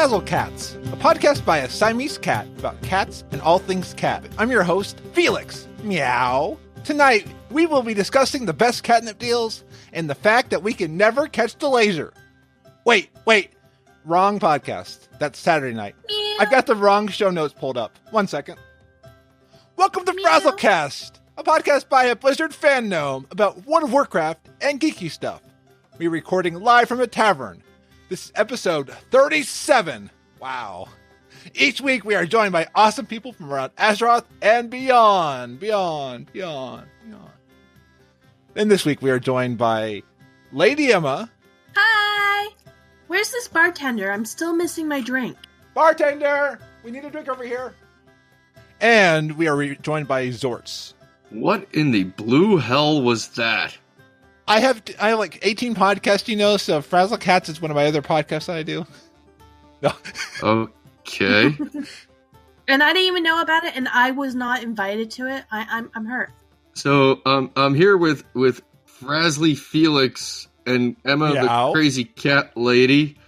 FrazlCast, a podcast by a Siamese cat about cats and all things cat. I'm your host, Felix. Meow. Tonight, we will be discussing the best catnip deals and the fact that we can never catch the laser. Wait. Wrong podcast. That's Saturday night. Meow. I've got the wrong show notes pulled up. 1 second. Welcome to Meow. FrazlCast, a podcast by a Blizzard fan gnome about World of Warcraft and geeky stuff. We're recording live from a tavern. This is episode 37. Wow. Each week we are joined by awesome people from around Azeroth and beyond. And this week we are joined by Lady Emma. Hi! Where's this bartender? I'm still missing my drink. Bartender! We need a drink over here. And we are joined by Xortz. What in the blue hell was that? I have like 18 podcasts, so FrazlCast is one of my other podcasts that I do. No. Okay. And I didn't even know about it, and I was not invited to it. I'm hurt. So, I'm here with Frazly Felix and Emma, Meow. the crazy cat lady.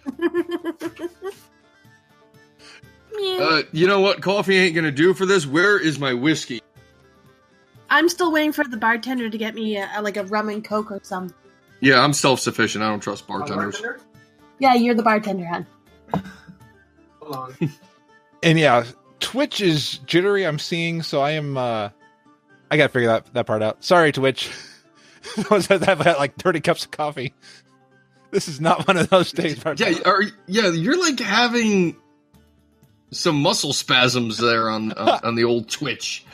You know what? Coffee ain't gonna do for this. Where is my whiskey? I'm still waiting for the bartender to get me like a rum and coke or something. Yeah, I'm self-sufficient. I don't trust bartenders. Yeah, you're the bartender, hon. Hold on. And yeah, Twitch is jittery, I'm seeing, so I am, I gotta figure that part out. Sorry, Twitch. I've had like 30 cups of coffee. This is not one of those days. You're like having some muscle spasms there on the old Twitch.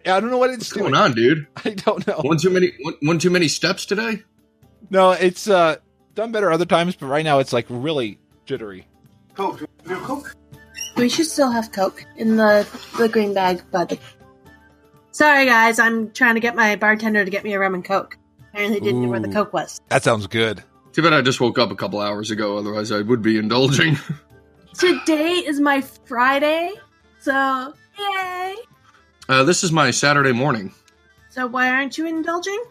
Yeah, I don't know what it's What's going on, dude? I don't know. One too many steps today? No, it's done better other times, but right now it's like really jittery. Coke. Do you have Coke? We should still have coke in the green bag, but... Sorry, guys. I'm trying to get my bartender to get me a rum and coke. Apparently didn't know where the coke was. That sounds good. Too bad I just woke up a couple hours ago, otherwise I would be indulging. Today is my Friday, so yay! This is my Saturday morning. So why aren't you indulging?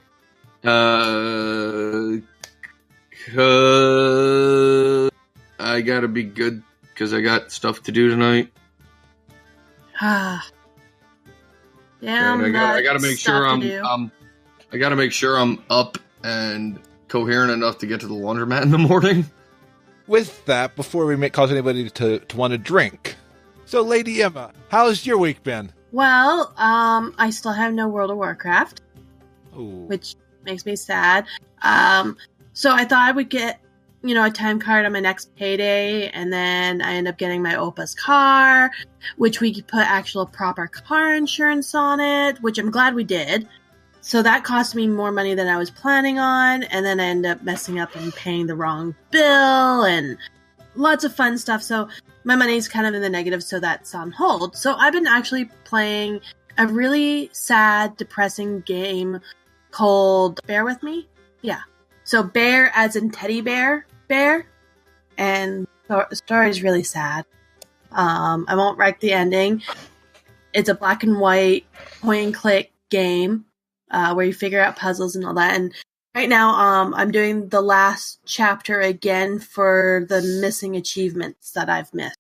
I gotta be good because I got stuff to do tonight. Ah, damn! And I gotta make sure I gotta make sure I'm up and coherent enough to get to the laundromat in the morning. With that, before we cause anybody to want to drink. So, Lady Emma, how's your week been? Well, I still have no World of Warcraft, Ooh. which makes me sad. So I thought I would get, a time card on my next payday, and then I end up getting my Opus car, which we could put actual proper car insurance on it, which I'm glad we did. So that cost me more money than I was planning on, and then I end up messing up and paying the wrong bill, and lots of fun stuff. So my money's kind of in the negative, so that's on hold. So I've been actually playing a really sad, depressing game called Bear With Me. Yeah. So bear as in teddy bear, and the story is really sad. I won't wreck the ending. It's a black and white point and click game where you figure out puzzles and all that. And right now, I'm doing the last chapter again for the missing achievements that I've missed.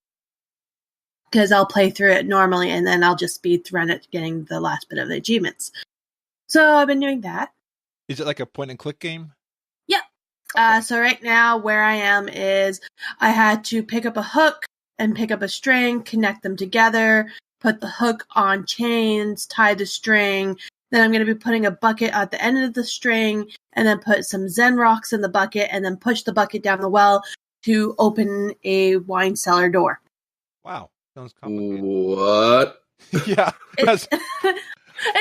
Because I'll play through it normally, and then I'll just speed run it, getting the last bit of the achievements. So I've been doing that. Is it like a point and click game? Yep. So right now, where I am is I had to pick up a hook and pick up a string, connect them together, put the hook on chains, tie the string. Then I'm going to be putting a bucket at the end of the string, and then put some Zen rocks in the bucket, and then push the bucket down the well to open a wine cellar door. Wow. Sounds complicated. What? Yeah.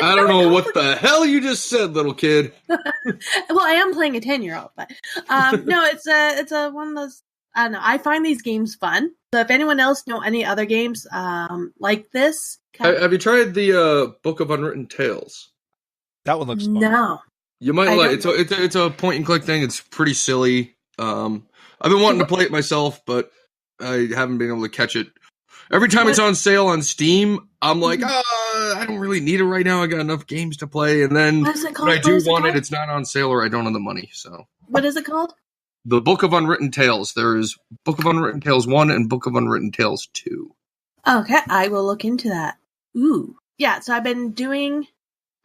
I don't know what the hell you just said, little kid. Well, I am playing a 10-year-old, but no, it's a one of those. I don't know. I find these games fun. So if anyone else know any other games like this, Have you tried the Book of Unwritten Tales? That one looks fun. No. You might like it. It's a point and click thing. It's pretty silly. I've been wanting to play it myself, but I haven't been able to catch it. Every time it's on sale on Steam, I'm like, I don't really need it right now. I got enough games to play. And then when I do want it, it's not on sale or I don't have the money. So what is it called? the Book of Unwritten Tales. There's Book of Unwritten Tales 1 and Book of Unwritten Tales 2. Okay, I will look into that. Ooh. Yeah, so I've been doing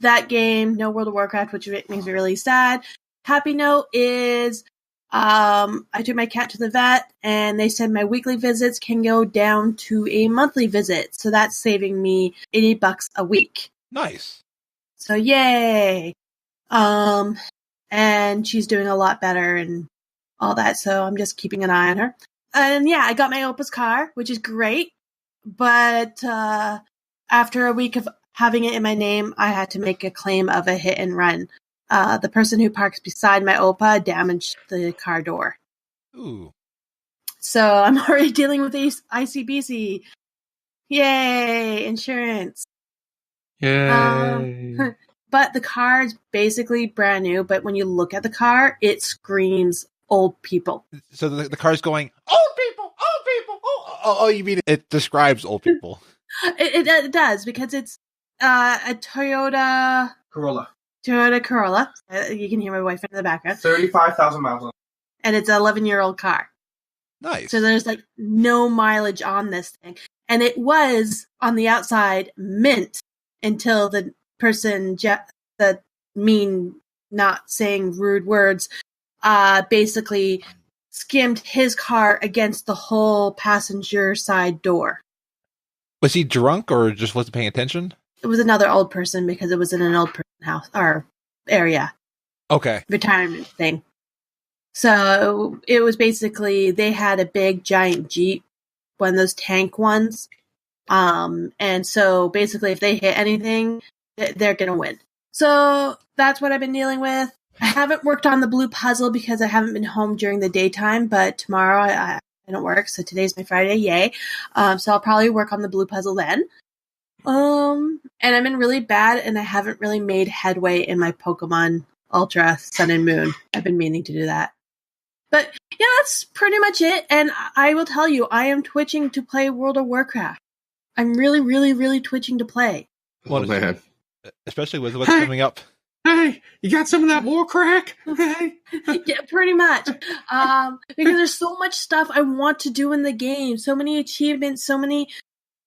that game, no World of Warcraft, which makes me really sad. Happy note is I took my cat to the vet, and they said my weekly visits can go down to a monthly visit. So that's saving me $80 a week. Nice. So yay. And she's doing a lot better and all that. So I'm just keeping an eye on her. And yeah, I got my Opus car, which is great. But after a week of having it in my name, I had to make a claim of a hit and run. The person who parks beside my Opa damaged the car door. Ooh. So I'm already dealing with these ICBC. Yay, insurance. Yay. But the car is basically brand new, but when you look at the car, it screams old people. So the car's going, old people, old people. Oh, you mean it describes old people. It does, because it's a Toyota Corolla. Corolla. You can hear my wife in the background. 35,000 miles on. And it's an 11-year-old car. Nice. So there's like no mileage on this thing. And it was on the outside mint until the person, the mean, not saying rude words, basically skimmed his car against the whole passenger side door. Was he drunk or just wasn't paying attention? It was another old person because it was in an old person house or area. Okay. Retirement thing. So it was basically, they had a big giant Jeep, one of those tank ones. And so basically if they hit anything, they're going to win. So that's what I've been dealing with. I haven't worked on the blue puzzle because I haven't been home during the daytime, but tomorrow I don't work. So today's my Friday. Yay. So I'll probably work on the blue puzzle then. And I've been really bad and I haven't really made headway in my Pokemon Ultra Sun and Moon. I've been meaning to do that. But yeah, that's pretty much it. And I will tell you, I am twitching to play World of Warcraft. I'm really, really, really twitching to play. Oh, man. Especially with what's coming up. Hey, you got some of that more crack? Hey. Yeah, pretty much. Because there's so much stuff I want to do in the game. So many achievements, so many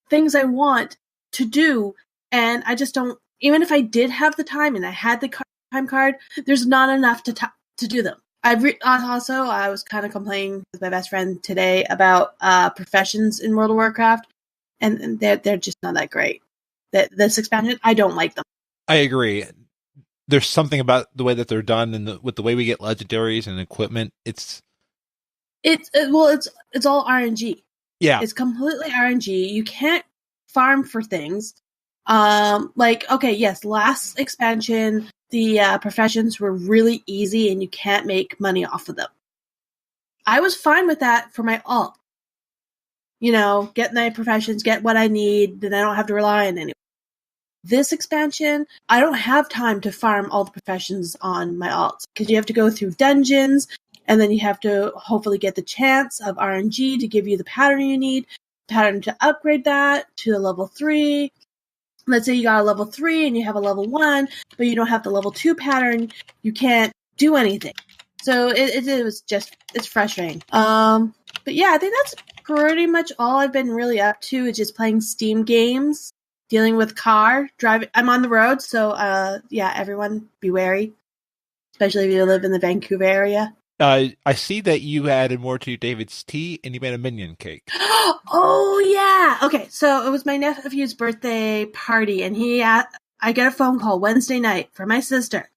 things I want to do. And I just don't, even if I did have the time and I had the time card, there's not enough to do them. I was kind of complaining with my best friend today about professions in World of Warcraft, and they're just not that great. This expansion, I don't like them. I agree. There's something about the way that they're done and with the way we get legendaries and equipment. It's all RNG. Yeah, it's completely RNG. You can't farm for things. Last expansion, the professions were really easy and you can't make money off of them. I was fine with that for my alt. Get my professions, get what I need, then I don't have to rely on anyone. This expansion, I don't have time to farm all the professions on my alts because you have to go through dungeons and then you have to hopefully get the chance of RNG to give you the pattern you need, pattern to upgrade that to a level 3. Let's say you got a level 3 and you have a level 1, but you don't have the level 2 pattern, you can't do anything. So it's frustrating. But yeah, I think that's pretty much all I've been really up to is just playing Steam games, dealing with driving. I'm on the road, so everyone be wary, especially if you live in the Vancouver area. I see that you added more to David's tea and you made a minion cake. Oh, yeah. Okay, so it was my nephew's birthday party, and I get a phone call Wednesday night from my sister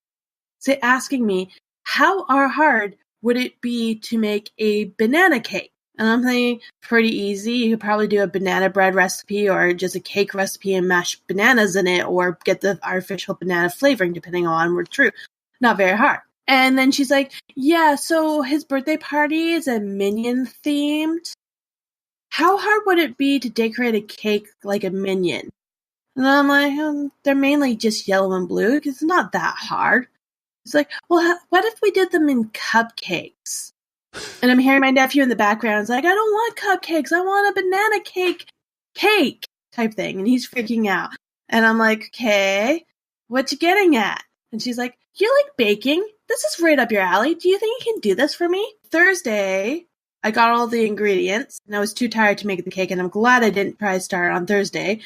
asking me, how hard would it be to make a banana cake? And I'm thinking, pretty easy. You could probably do a banana bread recipe or just a cake recipe and mash bananas in it or get the artificial banana flavoring, depending on what's true. Not very hard. And then she's like, yeah, so his birthday party is a minion themed. How hard would it be to decorate a cake like a minion? And I'm like, they're mainly just yellow and blue. It's not that hard. It's like, well, what if we did them in cupcakes? And I'm hearing my nephew in the background. It's like, I don't want cupcakes. I want a banana cake type thing. And he's freaking out. And I'm like, okay, what you getting at? And she's like, you like baking? this is right up your alley. Do you think you can do this for me? Thursday, I got all the ingredients, and I was too tired to make the cake, and I'm glad I didn't try to start on Thursday.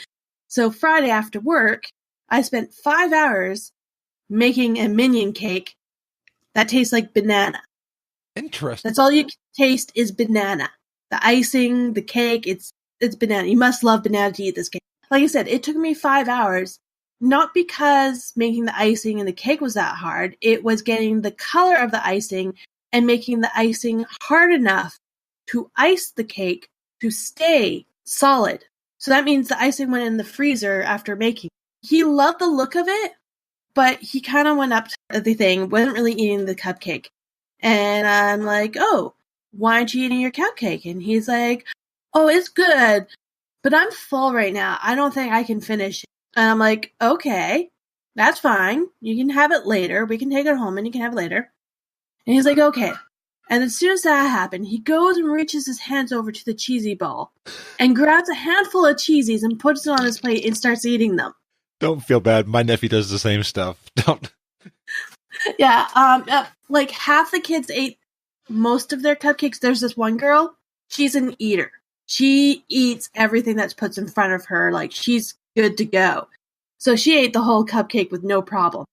So Friday after work, I spent 5 hours making a minion cake that tastes like banana. Interesting. That's all you can taste is banana. The icing, the cake, it's banana. You must love banana to eat this cake. Like I said, it took me 5 hours, not because making the icing and the cake was that hard. It was getting the color of the icing and making the icing hard enough to ice the cake to stay solid. So that means the icing went in the freezer after making. He loved the look of it, but he kind of went up to the thing, wasn't really eating the cupcake. And I'm like, oh, why aren't you eating your cupcake? And he's like, oh, it's good, but I'm full right now. I don't think I can finish it. And I'm like, okay, that's fine. You can have it later. We can take it home and you can have it later. And he's like, okay. And as soon as that happened, he goes and reaches his hands over to the cheesy bowl and grabs a handful of cheesies and puts it on his plate and starts eating them. Don't feel bad. My nephew does the same stuff. Don't. Yeah, like half the kids ate most of their cupcakes. There's this one girl, she's an eater. She eats everything that's put in front of her. Like, she's good to go. So she ate the whole cupcake with no problem.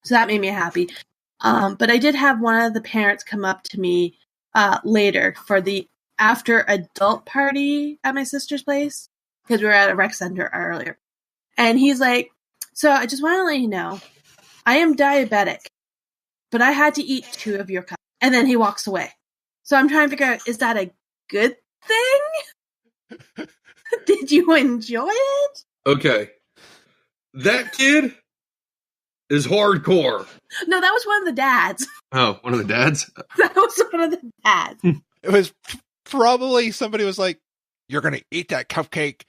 So that made me happy. But I did have one of the parents come up to me later for the after adult party at my sister's place, because we were at a rec center earlier. And he's like, so I just want to let you know, I am diabetic, but I had to eat 2 of your cups. And then he walks away. So I'm trying to figure out, is that a good thing? Did you enjoy it? Okay. That kid is hardcore. No, that was one of the dads. Oh, one of the dads? That was one of the dads. It was probably somebody was like, you're going to eat that cupcake.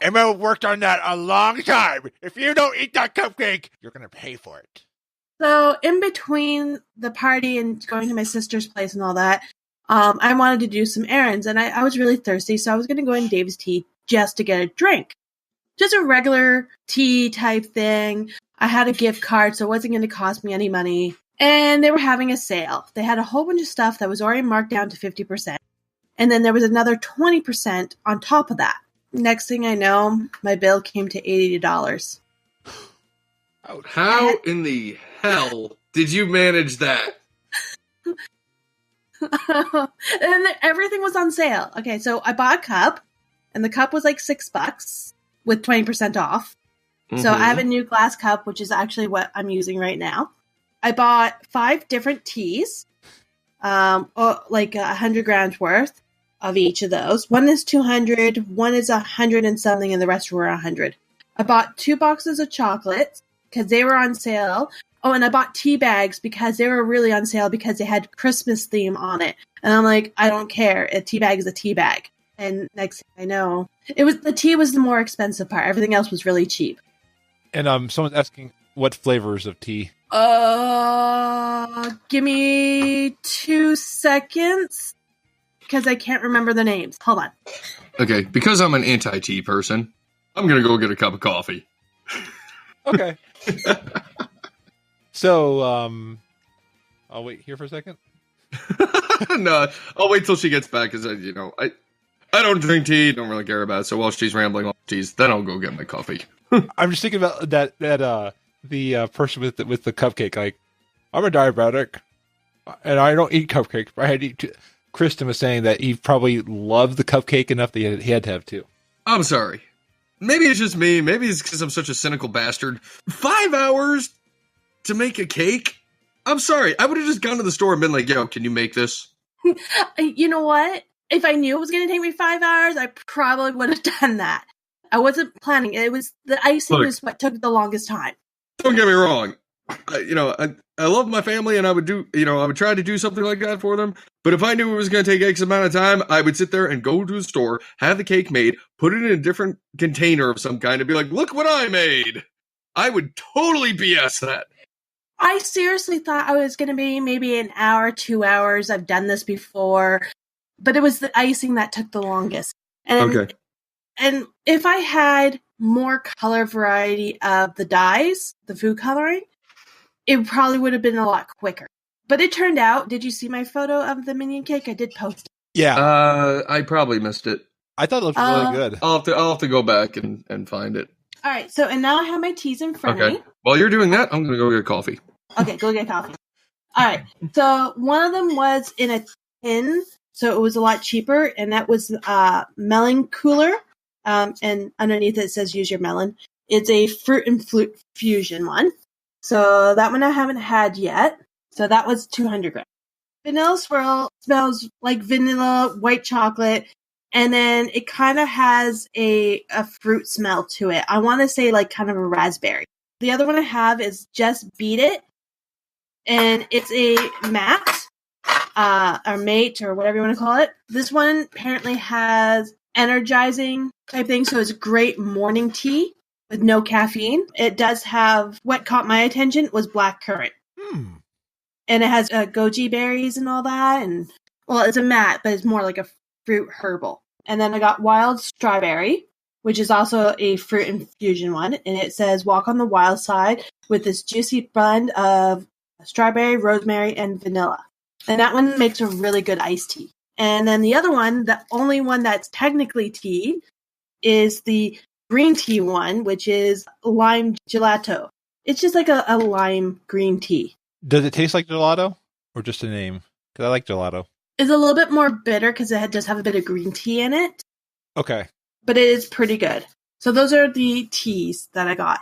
Emma worked on that a long time. If you don't eat that cupcake, you're going to pay for it. So in between the party and going to my sister's place and all that, I wanted to do some errands. And I was really thirsty, so I was going to go in Dave's Tea just to get a drink. Just a regular tea type thing. I had a gift card, so it wasn't going to cost me any money. And they were having a sale. They had a whole bunch of stuff that was already marked down to 50%. And then there was another 20% on top of that. Next thing I know, my bill came to $80. How in the hell did you manage that? And everything was on sale. Okay, so I bought a cup, and the cup was like $6 with 20% off. Mm-hmm. So I have a new glass cup, which is actually what I'm using right now. I bought 5 different teas, like 100 grams worth of each of those. One is 200, one is 100 and something, and the rest were 100. I bought 2 boxes of chocolates because they were on sale. Oh, and I bought tea bags because they were really on sale because they had Christmas theme on it. And I'm like, I don't care. A tea bag is a tea bag. And next thing I know, the tea was the more expensive part. Everything else was really cheap. And someone's asking what flavors of tea. Give me 2 seconds because I can't remember the names. Hold on. Okay, because I'm an anti-tea person, I'm gonna go get a cup of coffee. Okay. So, I'll wait here for a second. No, I'll wait till she gets back because I don't drink tea, don't really care about it. So while she's rambling on teas, then I'll go get my coffee. I'm just thinking about that the person with the cupcake. Like, I'm a diabetic, and I don't eat cupcakes. But I had to eat. Kristen was saying that he probably loved the cupcake enough that he had to have 2. I'm sorry. Maybe it's just me. Maybe it's because I'm such a cynical bastard. 5 hours to make a cake? I'm sorry. I would have just gone to the store and been like, yo, can you make this? You know what? If I knew it was going to take me 5 hours, I probably would have done that. I wasn't planning. It was the icing was what took the longest time. Don't get me wrong. I love my family, and I would try to do something like that for them. But if I knew it was going to take X amount of time, I would sit there and go to the store, have the cake made, put it in a different container of some kind, and be like, look what I made. I would totally BS that. I seriously thought I was going to be maybe an hour, 2 hours. I've done this before. But it was the icing that took the longest. And if I had more color variety of the dyes, the food coloring, it probably would have been a lot quicker. But it turned out, did you see my photo of the minion cake? I did post it. Yeah. I probably missed it. I thought it looked really good. I'll have to go back and find it. All right, so and now I have my teas in front of me. While you're doing that, I'm going to go get coffee. Okay, go get coffee. All right, so one of them was in a tin, so it was a lot cheaper, and that was melon cooler. And underneath it says use your melon. It's a fruit and flute fusion one. So that one I haven't had yet. So that was 200 grams. Vanilla swirl smells like vanilla, white chocolate, and then it kind of has a fruit smell to it. I want to say like kind of a raspberry. The other one I have is Just Beat It, and it's a matte, or mate, or whatever you want to call it. This one apparently has energizing type thing, so it's great morning tea with no caffeine. It does have, what caught my attention was black currant. And it has goji berries and all that, and well, it's a matte, but it's more like a fruit herbal. And then I got wild strawberry, which is also a fruit infusion one, and it says walk on the wild side with this juicy blend of strawberry, rosemary, and vanilla. And that one makes a really good iced tea. And then the other one, the only one that's technically tea, is the green tea one, which is lime gelato. It's just like a lime green tea. Does it taste like gelato or just a name? Because I like gelato. It's a little bit more bitter because it does have a bit of green tea in it. Okay. But it is pretty good. So those are the teas that I got.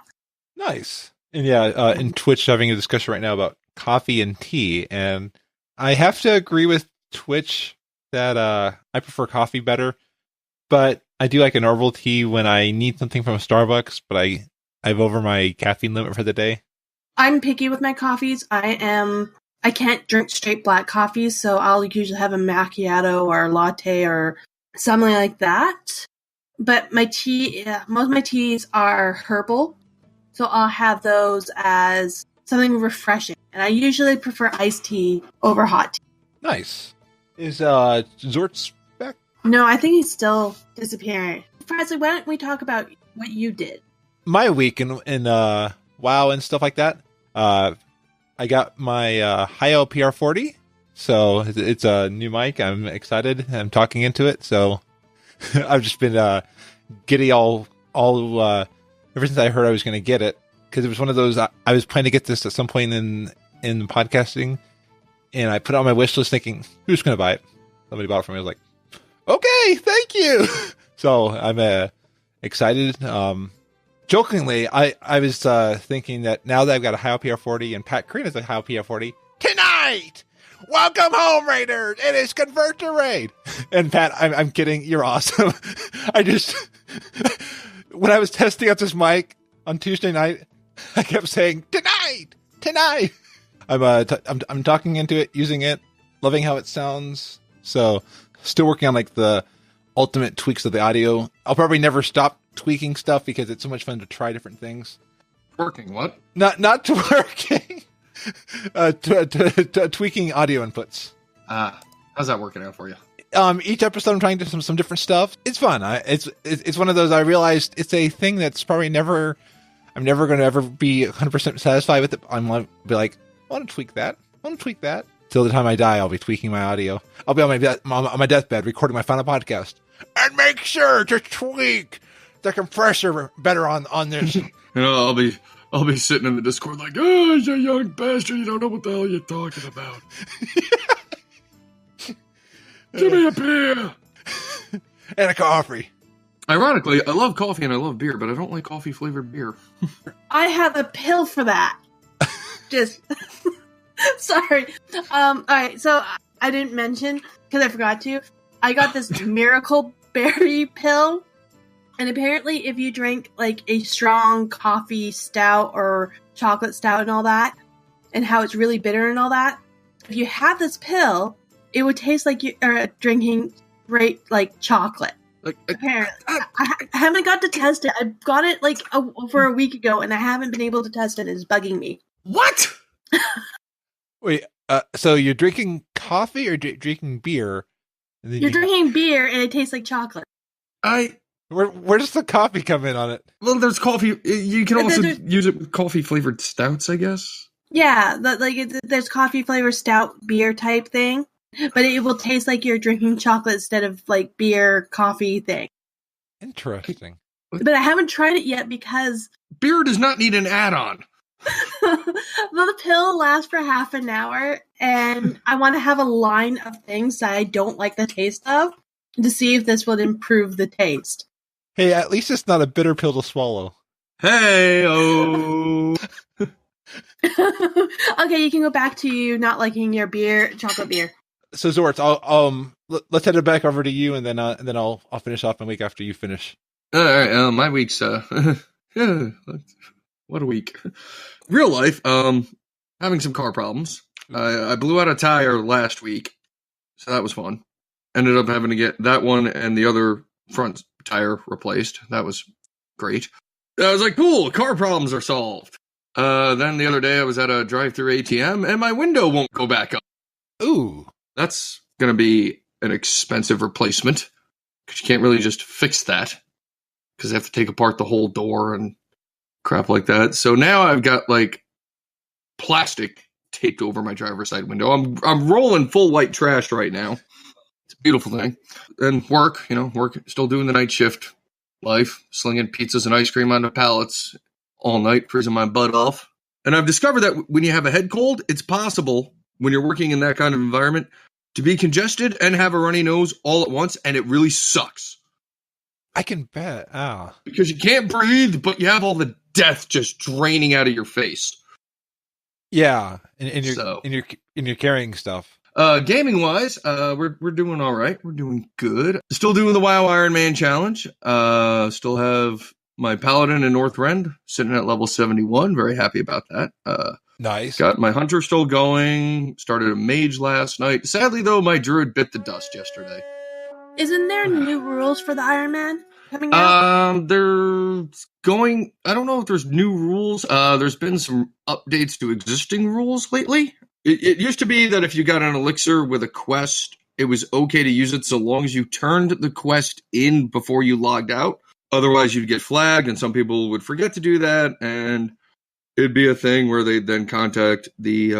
Nice. And yeah, in Twitch having a discussion right now about coffee and tea, and I have to agree with Twitch that I prefer coffee better, but I do like an herbal tea when I need something from a Starbucks, but I've over my caffeine limit for the day. I'm picky with my coffees. I can't drink straight black coffees, so I'll usually have a macchiato or a latte or something like that. But my tea, most of my teas are herbal, so I'll have those as something refreshing. And I usually prefer iced tea over hot tea. Nice. Is Xortz back? No, I think he's still disappearing. Frasley, why don't we talk about what you did? My week in WoW and stuff like that. I got my Hi-O PR40, so it's a new mic. I'm excited. I'm talking into it, so I've just been giddy all ever since I heard I was going to get it, because it was one of those. I was planning to get this at some point in podcasting, and I put it on my wish list thinking, who's going to buy it? Somebody bought it for me. I was like, okay, thank you. So I'm excited. Jokingly, I was thinking that now that I've got a Hi-O PR40 and Pat Green has a Hi-O PR40, tonight, welcome home, Raiders! It is Convert to Raid! And Pat, I'm kidding, you're awesome. When I was testing out this mic on Tuesday night, I kept saying, tonight! I'm talking into it, using it, loving how it sounds. So, still working on like the ultimate tweaks of the audio. I'll probably never stop tweaking stuff because it's so much fun to try different things. Working what? Not to working. to tweaking audio inputs. How's that working out for you? Each episode I'm trying to some different stuff. It's fun. It's one of those I realized it's a thing that's probably I'm never going to ever be 100% satisfied with it. I'm going to be like, I want to tweak that. Till the time I die, I'll be tweaking my audio. I'll be on my deathbed recording my final podcast. And make sure to tweak the compressor better on this. I'll be sitting in the Discord like, oh, you young bastard, you don't know what the hell you're talking about. Give me a beer. And a coffee. Ironically, I love coffee and I love beer, but I don't like coffee-flavored beer. I have a pill for that. Just... Sorry. Alright, so I didn't mention, because I forgot to, I got this miracle berry pill, and apparently if you drink like a strong coffee stout or chocolate stout and all that, and how it's really bitter and all that, if you have this pill, it would taste like you are drinking straight like chocolate. Apparently. I haven't got to test it. I got it like over a week ago, and I haven't been able to test it. It's bugging me. What? Wait, so you're drinking coffee or drinking beer? You're drinking beer and it tastes like chocolate. Where does the coffee come in on it? Well, there's coffee. You can also use it with coffee-flavored stouts, I guess. Yeah, there's coffee flavor stout beer type thing, but it will taste like you're drinking chocolate instead of like beer coffee thing. Interesting. But I haven't tried it yet because Beer does not need an add-on. the pill lasts for half an hour, and I want to have a line of things that I don't like the taste of to see if this would improve the taste. Hey, at least it's not a bitter pill to swallow. Hey, oh. Okay, you can go back to you not liking your chocolate beer. So Xortz, let's head it back over to you, and then I'll finish off my week after you finish. All right, my week's what a week. Real life, having some car problems. I blew out a tire last week, so that was fun. Ended up having to get that one and the other front tire replaced. That was great. I was like, cool, car problems are solved. Then the other day I was at a drive-through ATM and my window won't go back up. Ooh. That's going to be an expensive replacement because you can't really just fix that because they have to take apart the whole door and crap like that. So now I've got like plastic taped over my driver's side window. I'm rolling full white trash right now. It's a beautiful thing. And work, still doing the night shift life, slinging pizzas and ice cream onto pallets all night, freezing my butt off. And I've discovered that when you have a head cold, it's possible when you're working in that kind of environment to be congested and have a runny nose all at once, and it really sucks. I can bet. Oh. Because you can't breathe, but you have all the death just draining out of your face. Yeah, and you're carrying stuff. Gaming wise, we're doing all right. We're doing good. Still doing the WoW Iron Man challenge. Still have my Paladin in Northrend sitting at level 71. Very happy about that. Nice. Got my Hunter still going. Started a Mage last night. Sadly, though, my Druid bit the dust yesterday. Isn't there new rules for the Iron Man coming out? They're going. I don't know if there's new rules. There's been some updates to existing rules lately. It used to be that if you got an elixir with a quest, it was okay to use it so long as you turned the quest in before you logged out. Otherwise, you'd get flagged, and some people would forget to do that, and it'd be a thing where they'd then contact the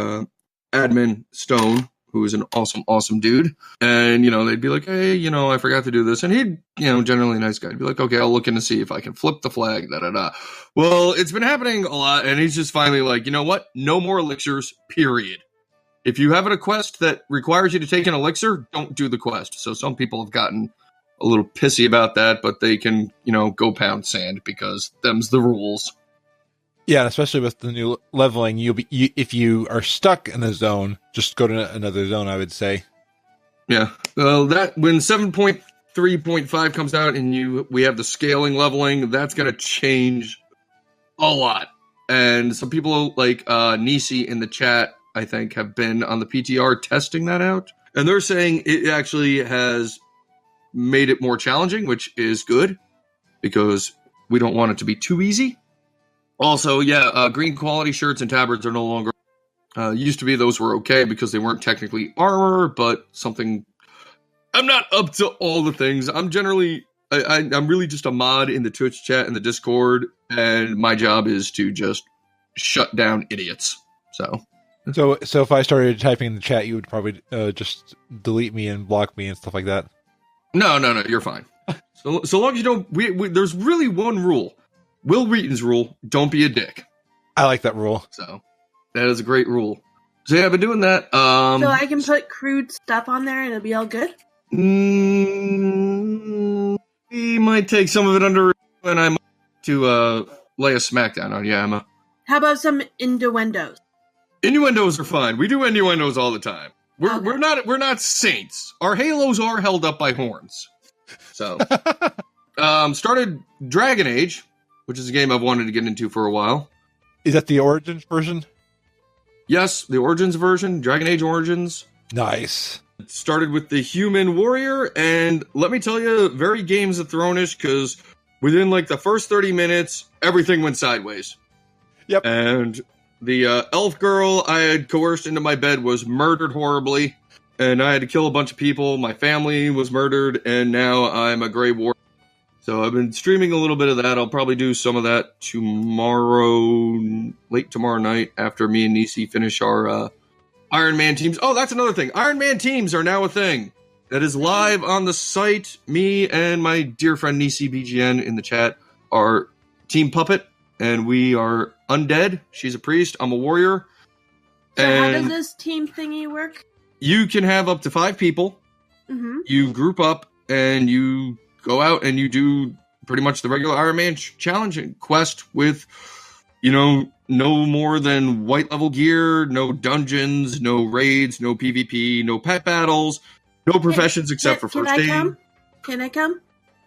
admin, Stone, who is an awesome, awesome dude. And, they'd be like, hey, I forgot to do this. And he'd, generally a nice guy. He'd be like, okay, I'll look in to see if I can flip the flag, da-da-da. Well, it's been happening a lot, and he's just finally like, you know what? No more elixirs, period. If you have a quest that requires you to take an elixir, don't do the quest. So some people have gotten a little pissy about that, but they can, go pound sand because them's the rules. Yeah, especially with the new leveling, if you are stuck in a zone, just go to another zone, I would say. Yeah. Well, that when 7.3.5 comes out and we have the scaling leveling, that's going to change a lot. And some people like Nisi in the chat, I think, have been on the PTR testing that out. And they're saying it actually has made it more challenging, which is good because we don't want it to be too easy. Also, green quality shirts and tabards are no longer. Used to be those were okay because they weren't technically armor, but something. I'm not up to all the things. I'm generally, I'm really just a mod in the Twitch chat and the Discord, and my job is to just shut down idiots. So if I started typing in the chat, you would probably just delete me and block me and stuff like that. No, you're fine. So long as you don't. There's really one rule. Will Wheaton's rule, don't be a dick. I like that rule. So, that is a great rule. So, yeah, I've been doing that. So I can put crude stuff on there and it'll be all good? We might take some of it under and I might to lay a smackdown on you, Emma. How about some innuendos? Innuendos are fine. We do innuendos all the time. We're not saints. Our halos are held up by horns. So, started Dragon Age, which is a game I've wanted to get into for a while. Is that the Origins version? Yes, the Origins version, Dragon Age Origins. Nice. It started with the human warrior, and let me tell you, very Games of Thrones-ish, because within like the first 30 minutes, everything went sideways. Yep. And the elf girl I had coerced into my bed was murdered horribly, and I had to kill a bunch of people. My family was murdered, and now I'm a Grey Warrior. So I've been streaming a little bit of that. I'll probably do some of that tomorrow, late tomorrow night, after me and Nisi finish our Iron Man teams. Oh, that's another thing. Iron Man teams are now a thing. That is live on the site. Me and my dear friend Nisi BGN in the chat are Team Puppet, and we are undead. She's a priest. I'm a warrior. So and how does this team thingy work? You can have up to 5 people. Mm-hmm. You group up and you go out and you do pretty much the regular Iron Man challenge and quest with, no more than white level gear, no dungeons, no raids, no PvP, no pet battles, no professions except for first aid. Can I come?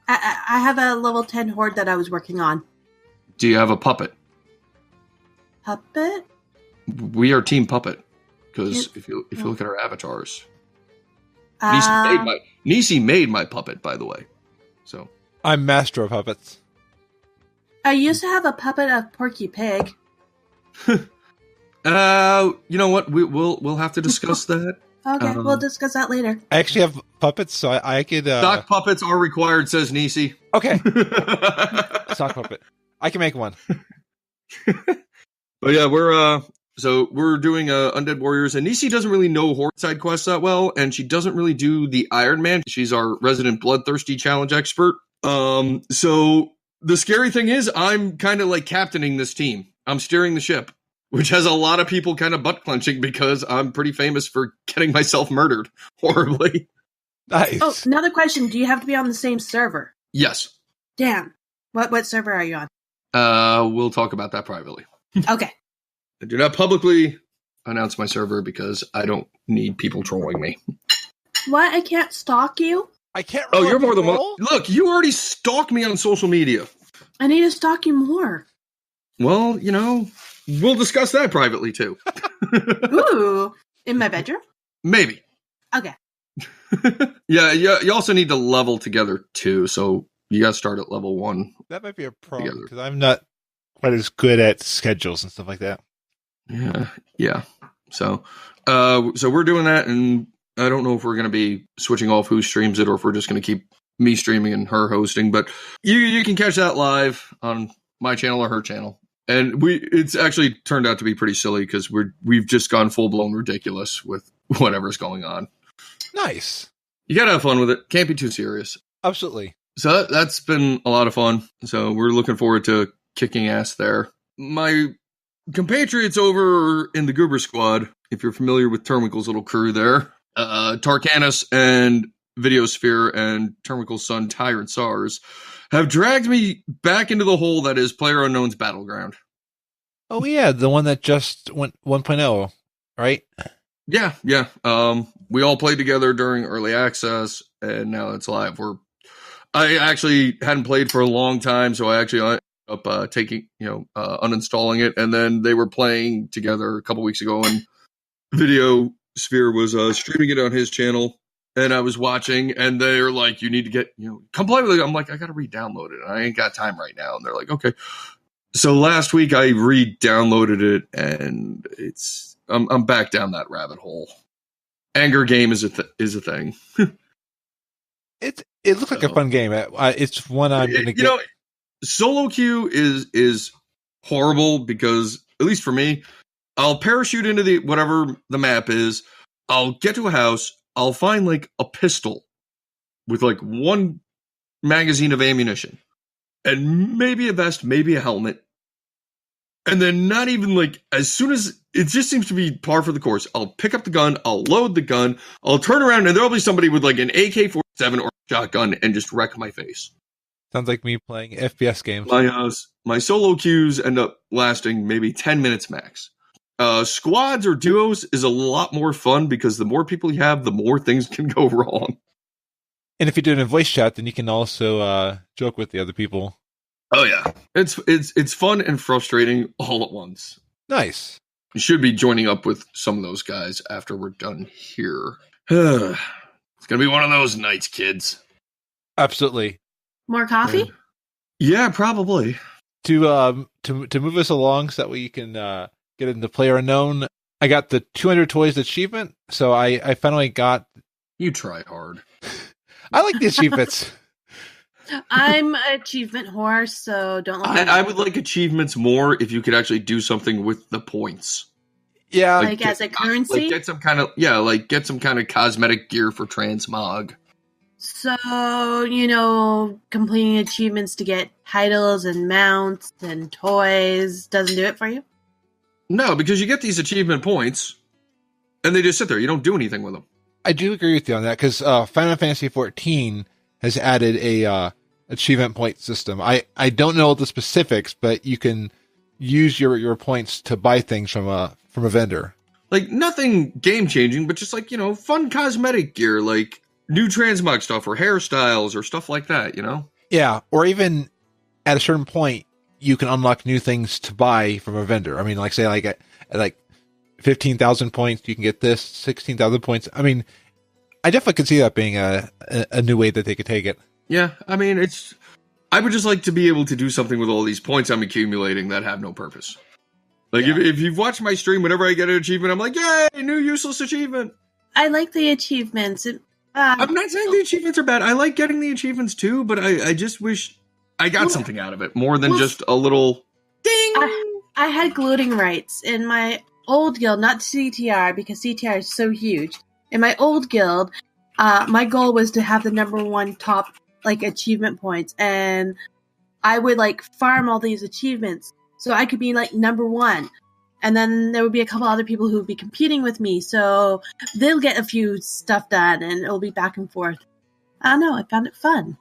I have a level 10 horde that I was working on. Do you have a puppet? Puppet? We are Team Puppet. Because if you look at our avatars, Nisi made my puppet, by the way. So I'm master of puppets. I used to have a puppet of Porky Pig. You know what? We'll have to discuss that. Okay, we'll discuss that later. I actually have puppets, so I could... Stock puppets are required, says Nisi. Okay. Stock puppet. I can make one. But yeah, we're doing Undead Warriors, and Nisi doesn't really know Horde side quests that well, and she doesn't really do the Iron Man. She's our resident Bloodthirsty challenge expert. So the scary thing is I'm kind of like captaining this team. I'm steering the ship, which has a lot of people kind of butt clenching because I'm pretty famous for getting myself murdered horribly. Nice. Oh, another question. Do you have to be on the same server? Yes. Damn. What server are you on? We'll talk about that privately. Okay. I do not publicly announce my server because I don't need people trolling me. What? I can't stalk you? I can't. Oh, you're more than one. Look, you already stalked me on social media. I need to stalk you more. Well, we'll discuss that privately too. Ooh, in my bedroom? Maybe. Okay. Yeah. You also need to level together too, so you got to start at level 1. That might be a problem because I'm not quite as good at schedules and stuff like that. Yeah. So we're doing that, and I don't know if we're going to be switching off who streams it or if we're just going to keep me streaming and her hosting. But you can catch that live on my channel or her channel, and it's actually turned out to be pretty silly because we've just gone full blown ridiculous with whatever's going on. Nice. You got to have fun with it. Can't be too serious. Absolutely. So that's been a lot of fun. So we're looking forward to kicking ass there. My compatriots over in the Goober Squad, if you're familiar with Termincle's little crew there, Tarkanis and Videosphere and Termincle's son Tyrant SARS, have dragged me back into the hole that is PlayerUnknown's Battleground. Oh yeah, the one that just went 1.0, right? Yeah. We all played together during early access, and now it's live. I actually hadn't played for a long time, so I actually ended up uninstalling it, and then they were playing together a couple weeks ago, and Videosphere was streaming it on his channel, and I was watching, and they're like, you need to get, come play with it. I'm like, I got to re-download it. I ain't got time right now. And they're like, okay. So last week I re-downloaded it, and I'm back down that rabbit hole. Anger game is a thing. It looks like a fun game. It's one I'm going to get. Solo queue is horrible because, at least for me, I'll parachute into whatever the map is. I'll get to a house. I'll find like a pistol with like one magazine of ammunition and maybe a vest, maybe a helmet. And then not even like, as soon as it just seems to be par for the course, I'll pick up the gun, I'll load the gun, I'll turn around, and there'll be somebody with like an AK-47 or a shotgun and just wreck my face. Sounds like me playing FPS games. My solo queues end up lasting maybe 10 minutes max. Squads or duos is a lot more fun because the more people you have, the more things can go wrong. And if you do it in voice chat, then you can also joke with the other people. Oh yeah, it's fun and frustrating all at once. Nice. You should be joining up with some of those guys after we're done here. It's gonna be one of those nights, kids. Absolutely. More coffee? Yeah, probably. To move us along so that we can get into PlayerUnknown, I got the 200 toys achievement, so I finally got... You try hard. I like the achievements. I'm an achievement whore, so don't look at I me. would like achievements more if you could actually do something with the points. Yeah, Like as a currency? Like get some kind of cosmetic gear for transmog. So, completing achievements to get titles and mounts and toys doesn't do it for you? No, because you get these achievement points, and they just sit there. You don't do anything with them. I do agree with you on that because Final Fantasy XIV has added a achievement point system. I don't know the specifics, but you can use your points to buy things from a vendor. Like nothing game changing, but just like fun cosmetic gear, like new transmog stuff or hairstyles or stuff like that. Yeah, or even at a certain point, you can unlock new things to buy from a vendor. I mean, like say at 15,000 points, you can get this. 16,000 points. I mean, I definitely could see that being a new way that they could take it. Yeah, I mean, I would just like to be able to do something with all these points I'm accumulating that have no purpose. Like, if you've watched my stream, whenever I get an achievement, I'm like, yay, new useless achievement. I like the achievements. I'm not saying the achievements are bad. I like getting the achievements too, but I just wish I got something out of it more than just a little ding. I had gloating rights in my old guild, not CTR, because CTR is so huge. In my old guild, my goal was to have the number one top achievement points, and I would farm all these achievements so I could be number one. And then there would be a couple other people who would be competing with me, so they'll get a few stuff done, and it'll be back and forth. I don't know, I found it fun.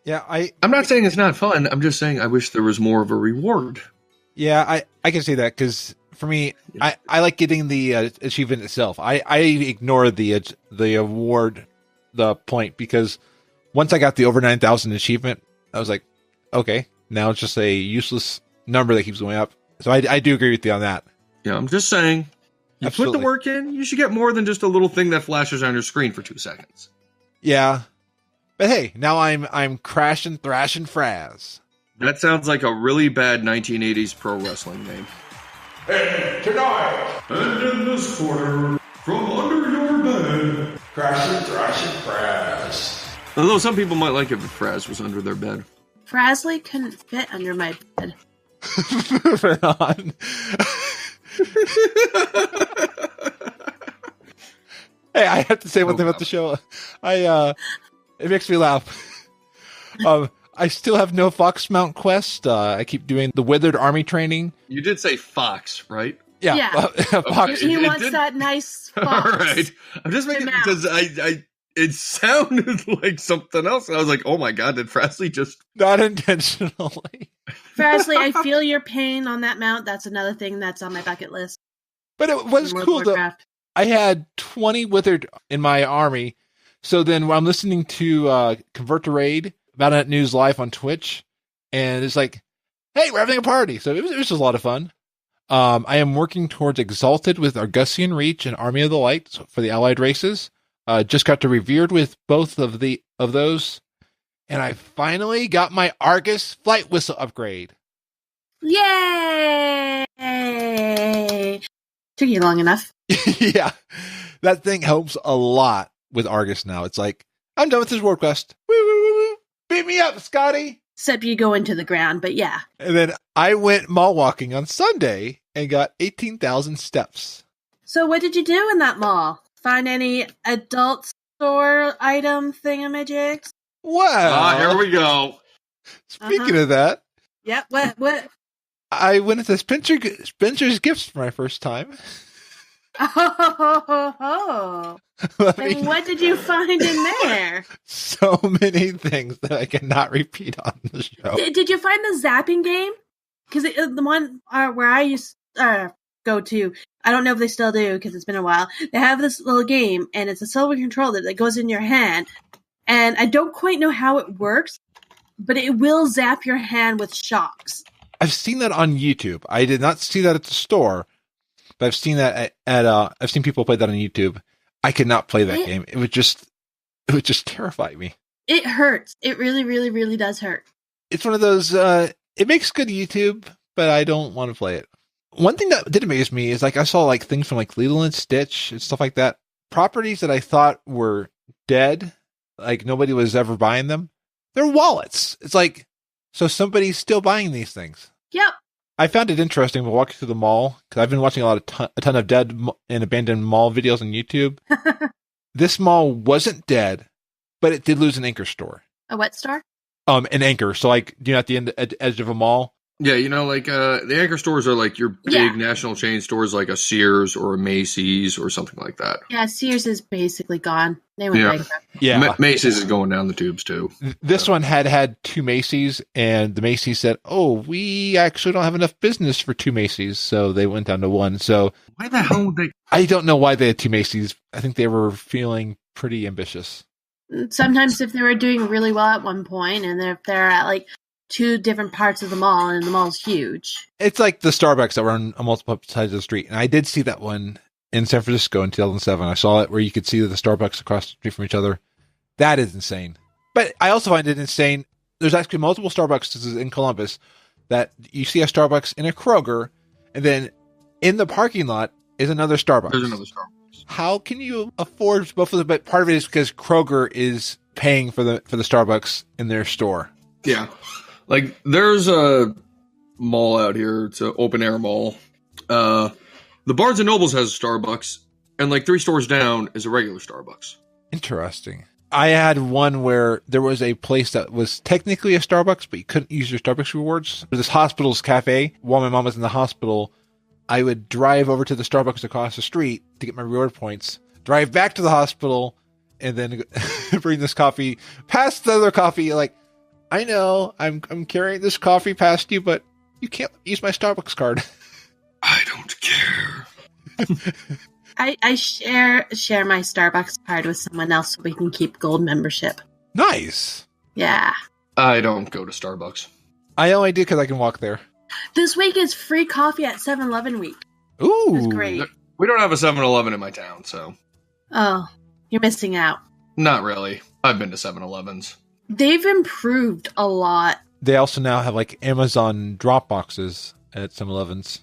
Yeah, I'm not saying it's not fun. I'm just saying I wish there was more of a reward. Yeah, I can see that because for me, I like getting the achievement itself. I ignore the award, the point, because once I got the over 9,000 achievement, I was like, okay, now it's just a useless number that keeps going up. So I do agree with you on that. Yeah, I'm just saying, you Absolutely. put the work in, you should get more than just a little thing that flashes on your screen for 2 seconds. Yeah, but hey, now I'm crashing, thrashing Fraz. That sounds like a really bad 1980s pro wrestling name. And tonight, And in this corner, from under your bed. crashing, thrashing, Fraz. Although some people might like it if Fraz was under their bed. Frasley couldn't fit under my bed. Moving on. Hey, I have to say one thing about the show. It makes me laugh. I still have no Fox Mount quest. I keep doing the Withered Army training. You did say Fox, right? Yeah. Fox. He It wants did- that nice All fox. right. I'm just making Mount. because it sounded like something else. And I was like, oh my god, did Frasley just? Not intentionally. Frasley, I feel your pain on that mount. That's another thing that's on my bucket list. But it was in World cool of though. Warcraft. I had 20 Withered in my army. So then when I'm listening to Convert to Raid, Battle.net News Live on Twitch, and it's like, hey, we're having a party. So it was just a lot of fun. I am working towards Exalted with Argusian Reach and Army of the Light for the allied races. Just got to Revered with both of those. And I finally got my Argus flight whistle upgrade. Yay! Took you long enough. Yeah, that thing helps a lot with Argus now. It's like, I'm done with this war quest. Woo, woo, woo, woo. Beat me up, Scotty. Except you go into the ground, but yeah. And then I went mall walking on Sunday and got 18,000 steps. So what did you do in that mall? Find any adult store item thingamajigs? Wow. Here we go. Speaking of that, Yep. What? I went into Spencer's Gifts for my first time. Oh. Let me- And what did you find in there? So many things that I cannot repeat on the show. Did you find the zapping game? Because the one where I used go to, I don't know if they still do because it's been a while. They have this little game, and it's a silver controller that goes in your hand. And I don't quite know how it works, but it will zap your hand with shocks. I've seen that on YouTube. I did not see that at the store, but I've seen that I've seen people play that on YouTube. I could not play that game. It would just terrify me. It hurts. It really, really, really does hurt. It's one of those, it makes good YouTube, but I don't want to play it. One thing that did amaze me is I saw things from Lilo and Stitch and stuff like that. Properties that I thought were dead, nobody was ever buying them. They're wallets. It's like, so somebody's still buying these things. Yep. I found it interesting walking through the mall because I've been watching a ton of dead and abandoned mall videos on YouTube. This mall wasn't dead, but it did lose an anchor store. A what store? An anchor. So like, at the edge of a mall. Yeah, like the anchor stores are like your big national chain stores, like a Sears or a Macy's or something like that. Yeah, Sears is basically gone. They went bankrupt. Yeah, Macy's is going down the tubes too. This one had 2 Macy's, and the Macy's said, "Oh, we actually don't have enough business for 2 Macy's," so they went down to 1. So why the hell would they? I don't know why they had 2 Macy's. I think they were feeling pretty ambitious. Sometimes if they were doing really well at one point, and if they're at like 2 different parts of the mall, and the mall's huge. It's like the Starbucks that were on multiple sides of the street. And I did see that one in San Francisco in 2007. I saw it where you could see the Starbucks across the street from each other. That is insane. But I also find it insane. There's actually multiple Starbucks in Columbus that you see a Starbucks in a Kroger, and then in the parking lot is another Starbucks. There's another Starbucks. How can you afford both of them? But part of it is because Kroger is paying for the Starbucks in their store. Yeah. Like, there's a mall out here. It's an open-air mall. The Barnes & Nobles has a Starbucks, and like 3 stores down is a regular Starbucks. Interesting. I had one where there was a place that was technically a Starbucks, but you couldn't use your Starbucks rewards. This hospital's cafe. While my mom was in the hospital, I would drive over to the Starbucks across the street to get my reward points, drive back to the hospital, and then bring this coffee past the other coffee, like, I know I'm carrying this coffee past you, but you can't use my Starbucks card. I don't care. I share my Starbucks card with someone else so we can keep gold membership. Nice. Yeah. I don't go to Starbucks. I only do because I can walk there. This week is free coffee at 7-Eleven week. Ooh. That's great. We don't have a 7-Eleven in my town, so. Oh, you're missing out. Not really. I've been to 7-Elevens. They've improved a lot. They also now have like Amazon drop boxes at some 11s.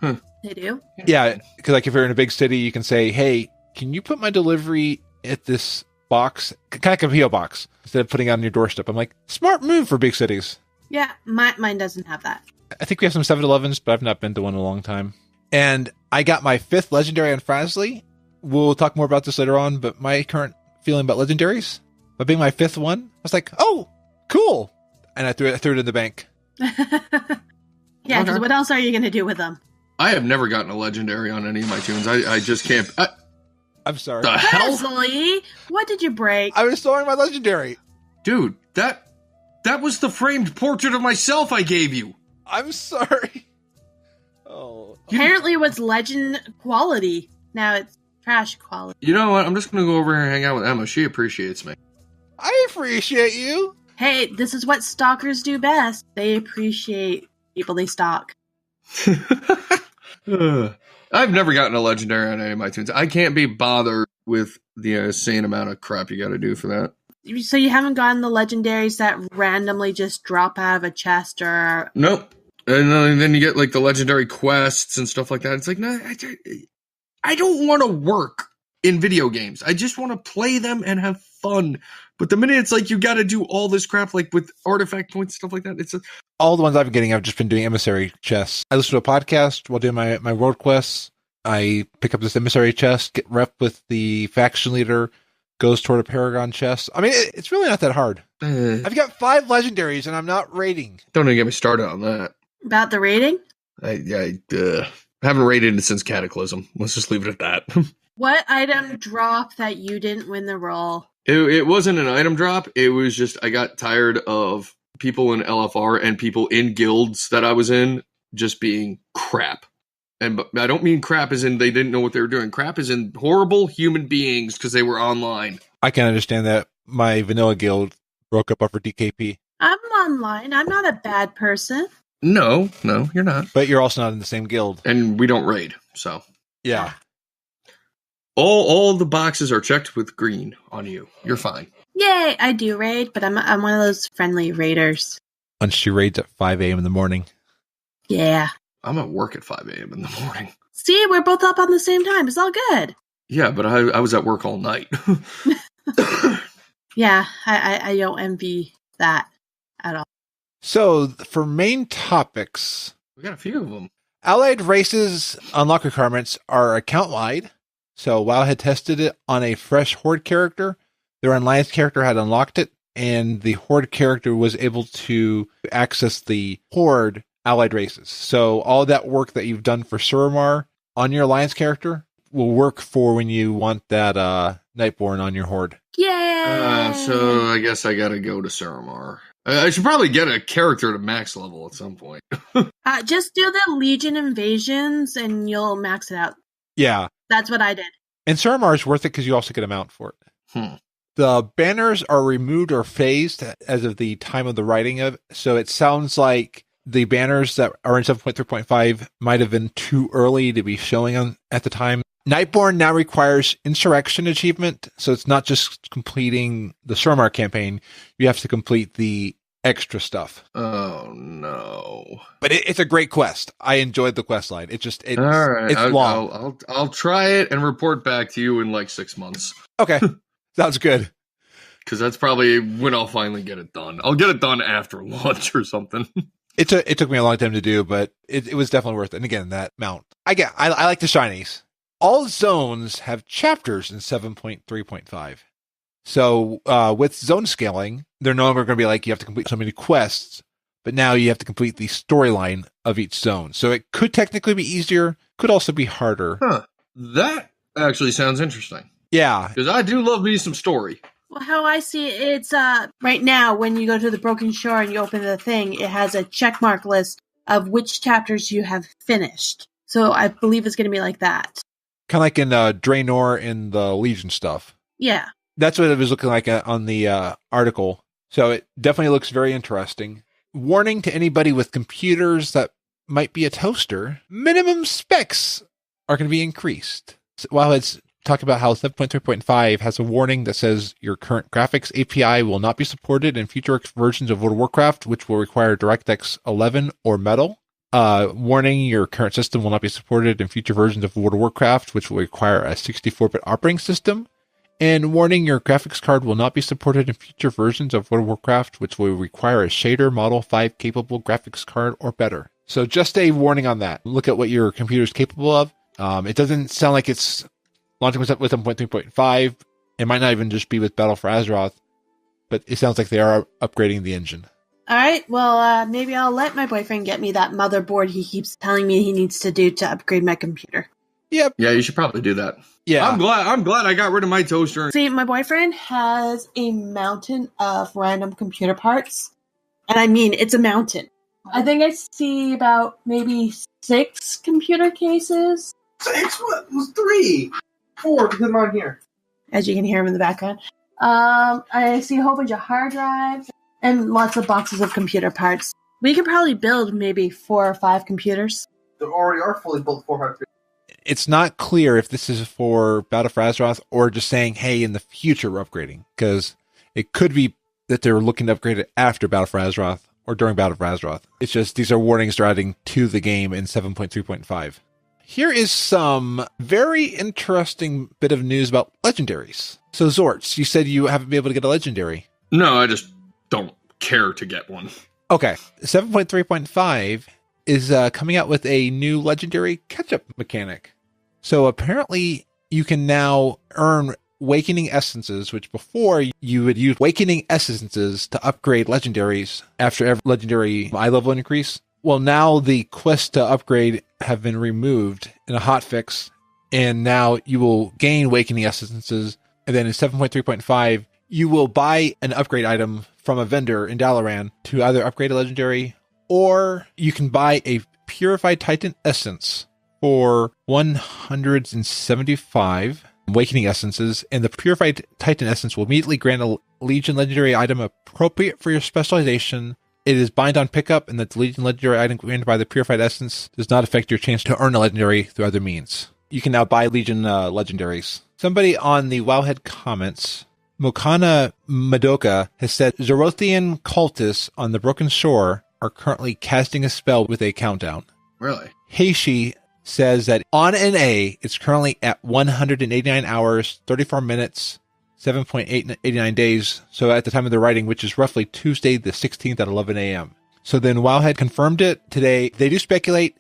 They do? Yeah, because like if you're in a big city, you can say, "Hey, can you put my delivery at this box, kind of like a PO box, instead of putting it on your doorstep?" I'm like, smart move for big cities. Yeah, mine doesn't have that. I think we have some 7-Elevens, but I've not been to one in a long time. And I got my 5th legendary on Frazly. We'll talk more about this later on, but my current feeling about legendaries, by being my 5th one, I was like, "Oh, cool!" And I threw it in the bank. Yeah, because what else are you going to do with them? I have never gotten a legendary on any of my tunes. I just can't. I'm sorry. The hell? Presley, what did you break? I was throwing my legendary. Dude, that was the framed portrait of myself I gave you. I'm sorry. Oh. Apparently it was legend quality. Now it's trash quality. You know what? I'm just going to go over here and hang out with Emma. She appreciates me. I appreciate you. Hey, this is what stalkers do best. They appreciate people they stalk. I've never gotten a legendary on any of my tunes. I can't be bothered with the insane amount of crap you got to do for that. So you haven't gotten the legendaries that randomly just drop out of a chest or... Nope. And then you get like the legendary quests and stuff like that. It's like, no, I don't want to work in video games. I just want to play them and have fun. But the minute it's like you got to do all this crap, like with artifact points and stuff like that, it's all the ones I've been getting. I've just been doing emissary chests. I listen to a podcast while doing my world quests. I pick up this emissary chest, get rep with the faction leader, goes toward a paragon chest. I mean, it's really not that hard. I've got 5 legendaries and I'm not raiding. Don't even get me started on that. About the rating? I haven't raided since Cataclysm. Let's just leave it at that. What item dropped that you didn't win the roll? It wasn't an item drop. It was just I got tired of people in LFR and people in guilds that I was in just being crap. And I don't mean crap as in they didn't know what they were doing. Crap as in horrible human beings because they were online. I can understand that. My vanilla guild broke up over DKP. I'm online. I'm not a bad person. No, you're not. But you're also not in the same guild. And we don't raid, so. Yeah. All the boxes are checked with green on you. You're fine. Yay, I do raid, but I'm one of those friendly raiders. And she raids at 5 a.m. in the morning. Yeah. I'm at work at 5 a.m. in the morning. See, we're both up on the same time. It's all good. Yeah, but I was at work all night. Yeah, I don't envy that at all. So for main topics, We got a few of them. allied races unlock requirements are account-wide. So WoW had tested it on a fresh Horde character. Their Alliance character had unlocked it, and the Horde character was able to access the Horde allied races. So all that work that you've done for Suramar on your Alliance character will work for when you want that Nightborn on your Horde. Yay! So I guess I gotta go to Suramar. I should probably get a character to max level at some point. Just do the Legion invasions and you'll max it out. Yeah. That's what I did. And Suramar is worth it because you also get a mount for it. The banners are removed or phased as of the time of the writing of it. So it sounds like the banners that are in 7.3.5 might have been too early to be showing on at the time. Nightborn now requires Insurrection achievement, so it's not just completing the Suramar campaign. You have to complete the extra stuff. Oh no! But it's a great quest. I enjoyed the quest line. It's All right. it's long. I'll try it and report back to you in like 6 months. Okay, sounds good. Because that's probably when I'll finally get it done. I'll get it done after launch or something. It took me a long time to do, but it was definitely worth it. And again, that mount. I like the shinies. All zones have chapters in 7.3.5. So with zone scaling, they're no longer going to be like you have to complete so many quests, but now you have to complete the storyline of each zone. So it could technically be easier, could also be harder. Huh. That actually sounds interesting. Yeah. Because I do love me some story. Well, how I see it, it's right now when you go to the Broken Shore and you open the thing, it has a checkmark list of which chapters you have finished. So I believe it's going to be like that. Kind of like in Draenor in the Legion stuff. Yeah. That's what it was looking like on the article. So it definitely looks very interesting. Warning to anybody with computers that might be a toaster, minimum specs are going to be increased. So while it's talking about how 7.3.5 has a warning that says your current graphics API will not be supported in future versions of World of Warcraft, which will require DirectX 11 or Metal. Warning, your current system will not be supported in future versions of World of Warcraft, which will require a 64-bit operating system. And warning, your graphics card will not be supported in future versions of World of Warcraft, which will require a shader Model 5 capable graphics card or better. So just a warning on that. Look at what your computer is capable of. It doesn't sound like it's launching with 7.3.5. It might not even just be with Battle for Azeroth, but it sounds like they are upgrading the engine. All right. Well, maybe I'll let my boyfriend get me that motherboard he keeps telling me he needs to do to upgrade my computer. Yep. Yeah, you should probably do that. Yeah. I'm glad I got rid of my toaster. See, my boyfriend has a mountain of random computer parts. And I mean, it's a mountain. I think I see about maybe 6 computer cases. 6? What? It was 3. 4 because I'm on here. As you can hear him in the background. I see a whole bunch of hard drives and lots of boxes of computer parts. We could probably build maybe 4 or 5 computers. There already are fully built 400. It's not clear if this is for Battle for Azeroth or just saying, hey, in the future we're upgrading. Because it could be that they're looking to upgrade it after Battle for Azeroth or during Battle for Azeroth. It's just these are warnings they're adding to the game in 7.3.5. Here is some very interesting bit of news about legendaries. So Xortz, you said you haven't been able to get a legendary. No, I just don't care to get one. Okay. 7.3.5 is coming out with a new legendary catch-up mechanic. So apparently you can now earn Awakening Essences, which before you would use Awakening Essences to upgrade legendaries after every legendary eye level increase. Well, now the quests to upgrade have been removed in a hotfix, and now you will gain Awakening Essences, and then in 7.3.5, you will buy an upgrade item from a vendor in Dalaran to either upgrade a legendary, or you can buy a Purified Titan Essence for 175 Awakening Essences, and the Purified Titan Essence will immediately grant a Legion legendary item appropriate for your specialization. It is bind on pickup, and the Legion legendary item granted by the Purified Essence does not affect your chance to earn a legendary through other means. You can now buy Legion legendaries. Somebody on the Wowhead comments, Mokana Madoka, has said Xorothian cultists on the Broken Shore are currently casting a spell with a countdown. Really? Heishi says that on NA, it's currently at 189 hours, 34 minutes, 7.89 days. So at the time of the writing, which is roughly Tuesday the 16th at 11 a.m. So then WoW had confirmed it today. They do speculate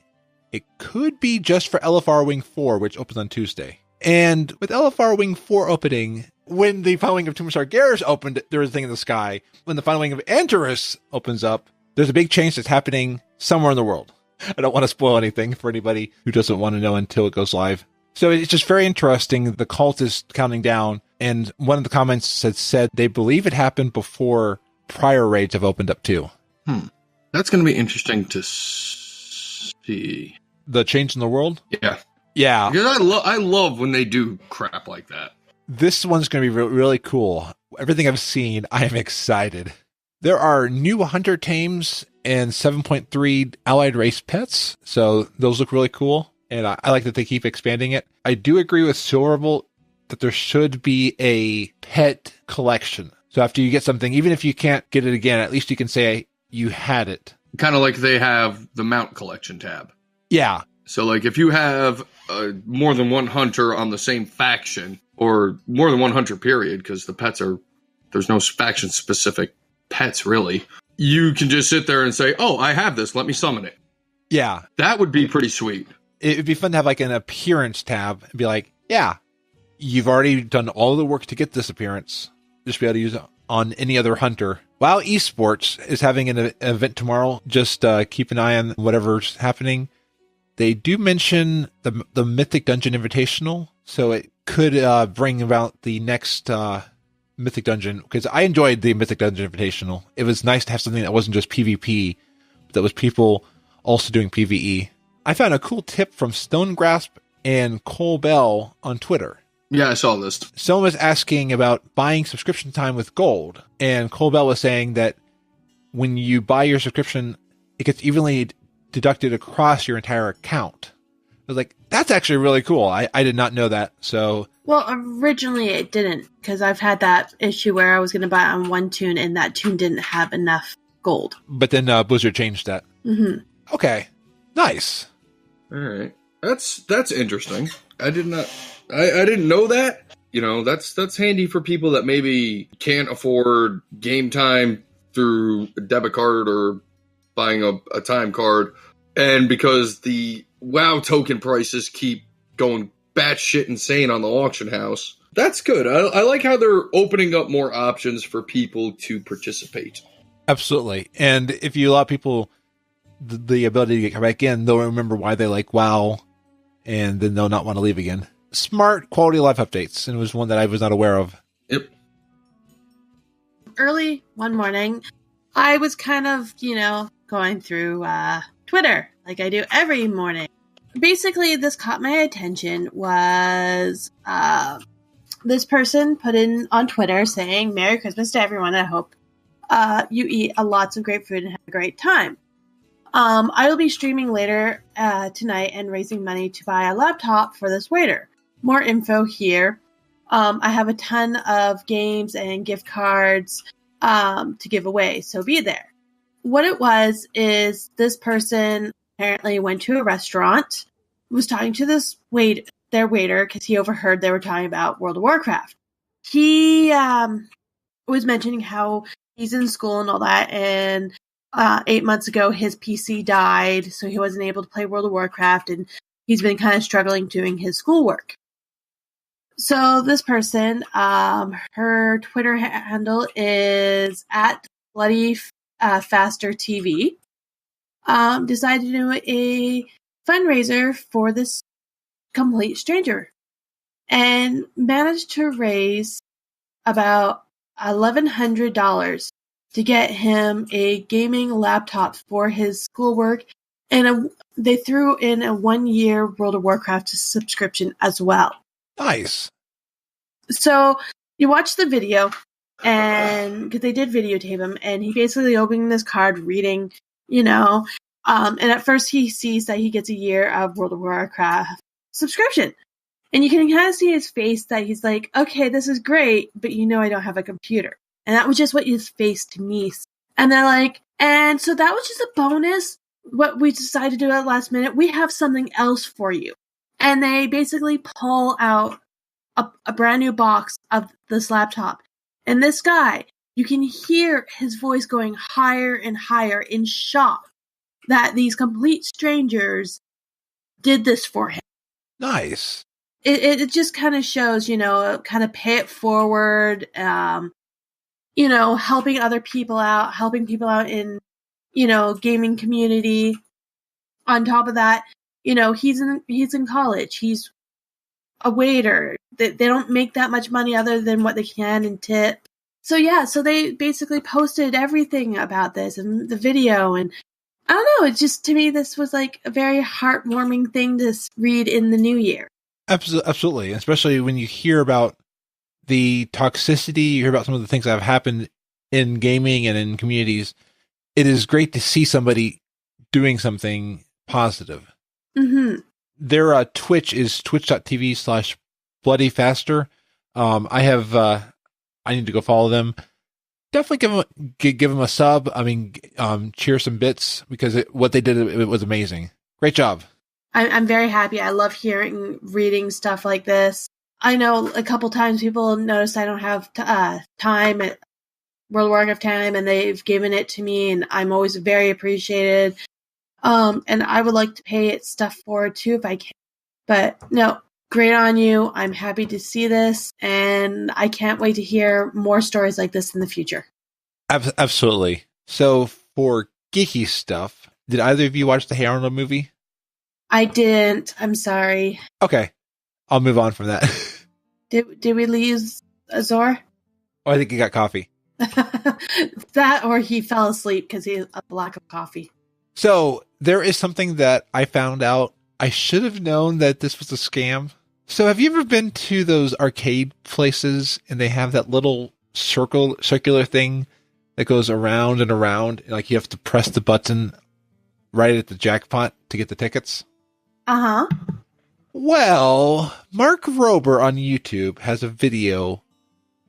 it could be just for LFR Wing 4, which opens on Tuesday. And with LFR Wing 4 opening, when the Final Wing of Tombstar Garrus opened, there was a thing in the sky. When the Final Wing of Antares opens up, there's a big change that's happening somewhere in the world. I don't want to spoil anything for anybody who doesn't want to know until it goes live. So it's just very interesting. The cult is counting down, and one of the comments had said they believe it happened before prior raids have opened up too. That's going to be interesting to see. The change in the world? Yeah. Yeah. Because I love when they do crap like that. This one's going to be really cool. Everything I've seen, I am excited. There are new hunter tames and 7.3 allied race pets, so those look really cool, and I like that they keep expanding it. I do agree with Silverbolt that there should be a pet collection. So after you get something, even if you can't get it again, at least you can say you had it. Kind of like they have the mount collection tab. Yeah. So like if you have more than one hunter on the same faction, or more than one hunter period, because the pets there's no faction specific pets really, you can just sit there and say, oh, I have this, let me summon it. Yeah. That would be pretty sweet. It'd be fun to have like an appearance tab and be like, yeah, you've already done all the work to get this appearance. Just be able to use it on any other hunter. WoW Esports is having an event tomorrow. Just keep an eye on whatever's happening. They do mention the Mythic Dungeon Invitational, so it could bring about the next Mythic Dungeon, because I enjoyed the Mythic Dungeon Invitational. It was nice to have something that wasn't just PvP, but that was people also doing PvE. I found a cool tip from Stonegrasp and Cole Bell on Twitter. Yeah, I saw this. Someone was asking about buying subscription time with gold, and Cole Bell was saying that when you buy your subscription, it gets evenly deducted across your entire account. I was like, that's actually really cool. I did not know that. So, well, originally it didn't, because I've had that issue where I was going to buy on one tune and that tune didn't have enough gold. But then Blizzard changed that. Mm-hmm. Okay, nice. All right, that's interesting. I didn't know that. You know, that's handy for people that maybe can't afford game time through a debit card or buying a time card, and because the WoW token prices keep going batshit insane on the auction house. That's good. I like how they're opening up more options for people to participate. Absolutely. And if you allow people the ability to get back in, they'll remember why they like WoW, and then they'll not want to leave again. Smart quality life updates, and it was one that I was not aware of. Yep. Early one morning, I was kind of, going through Twitter like I do every morning. Basically, this caught my attention was this person put in on Twitter saying, Merry Christmas to everyone. I hope you eat lots of great food and have a great time. I will be streaming later tonight and raising money to buy a laptop for this waiter. More info here. I have a ton of games and gift cards to give away, so be there. What it was is this person apparently went to a restaurant, was talking to their waiter, because he overheard they were talking about World of Warcraft. He was mentioning how he's in school and all that, and 8 months ago his PC died, so he wasn't able to play World of Warcraft, and he's been kind of struggling doing his schoolwork. So this person, her Twitter handle is at Bloody Faster TV, decided to do a fundraiser for this complete stranger and managed to raise about $1,100 to get him a gaming laptop for his schoolwork, and they threw in a 1-year World of Warcraft subscription as well. Nice. So you watch the video, and because they did videotape him, and he basically opening this card, reading, and at first he sees that he gets a year of World of Warcraft subscription, and you can kind of see his face that he's like, okay, this is great, but I don't have a computer. And that was just what his face to me. And they're like, and so that was just a bonus. What we decided to do at last minute, we have something else for you. And they basically pull out a brand new box of this laptop. And this guy, you can hear his voice going higher and higher in shock that these complete strangers did this for him. Nice. It just kind of shows, kind of pay it forward, helping other people out, helping people out in, gaming community. On top of that, he's in college. He's a waiter. They don't make that much money other than what they can in tip. So yeah, so they basically posted everything about this and the video, and I don't know, it just, to me, this was like a very heartwarming thing to read in the new year. Absolutely. Especially when you hear about the toxicity, you hear about some of the things that have happened in gaming and in communities. It is great to see somebody doing something positive. Mm-hmm. Their Twitch is twitch.tv/bloodyfaster. I need to go follow them. Definitely give them a sub. I mean, cheer some bits, because what they did, it was amazing. Great job. I'm very happy. I love reading stuff like this. I know a couple times people noticed I don't have time at World of Warcraft time, and they've given it to me, and I'm always very appreciated. And I would like to pay it stuff forward too if I can. But no, great on you. I'm happy to see this, and I can't wait to hear more stories like this in the future. Absolutely. So for geeky stuff, did either of you watch the Hey Arnold movie? I didn't. I'm sorry. Okay. I'll move on from that. Did we lose Azor? Oh, I think he got coffee. That, or he fell asleep because he had a lack of coffee. So there is something that I found out. I should have known that this was a scam. So have you ever been to those arcade places and they have that little circular thing that goes around and around? Like you have to press the button right at the jackpot to get the tickets? Uh-huh. Well, Mark Rober on YouTube has a video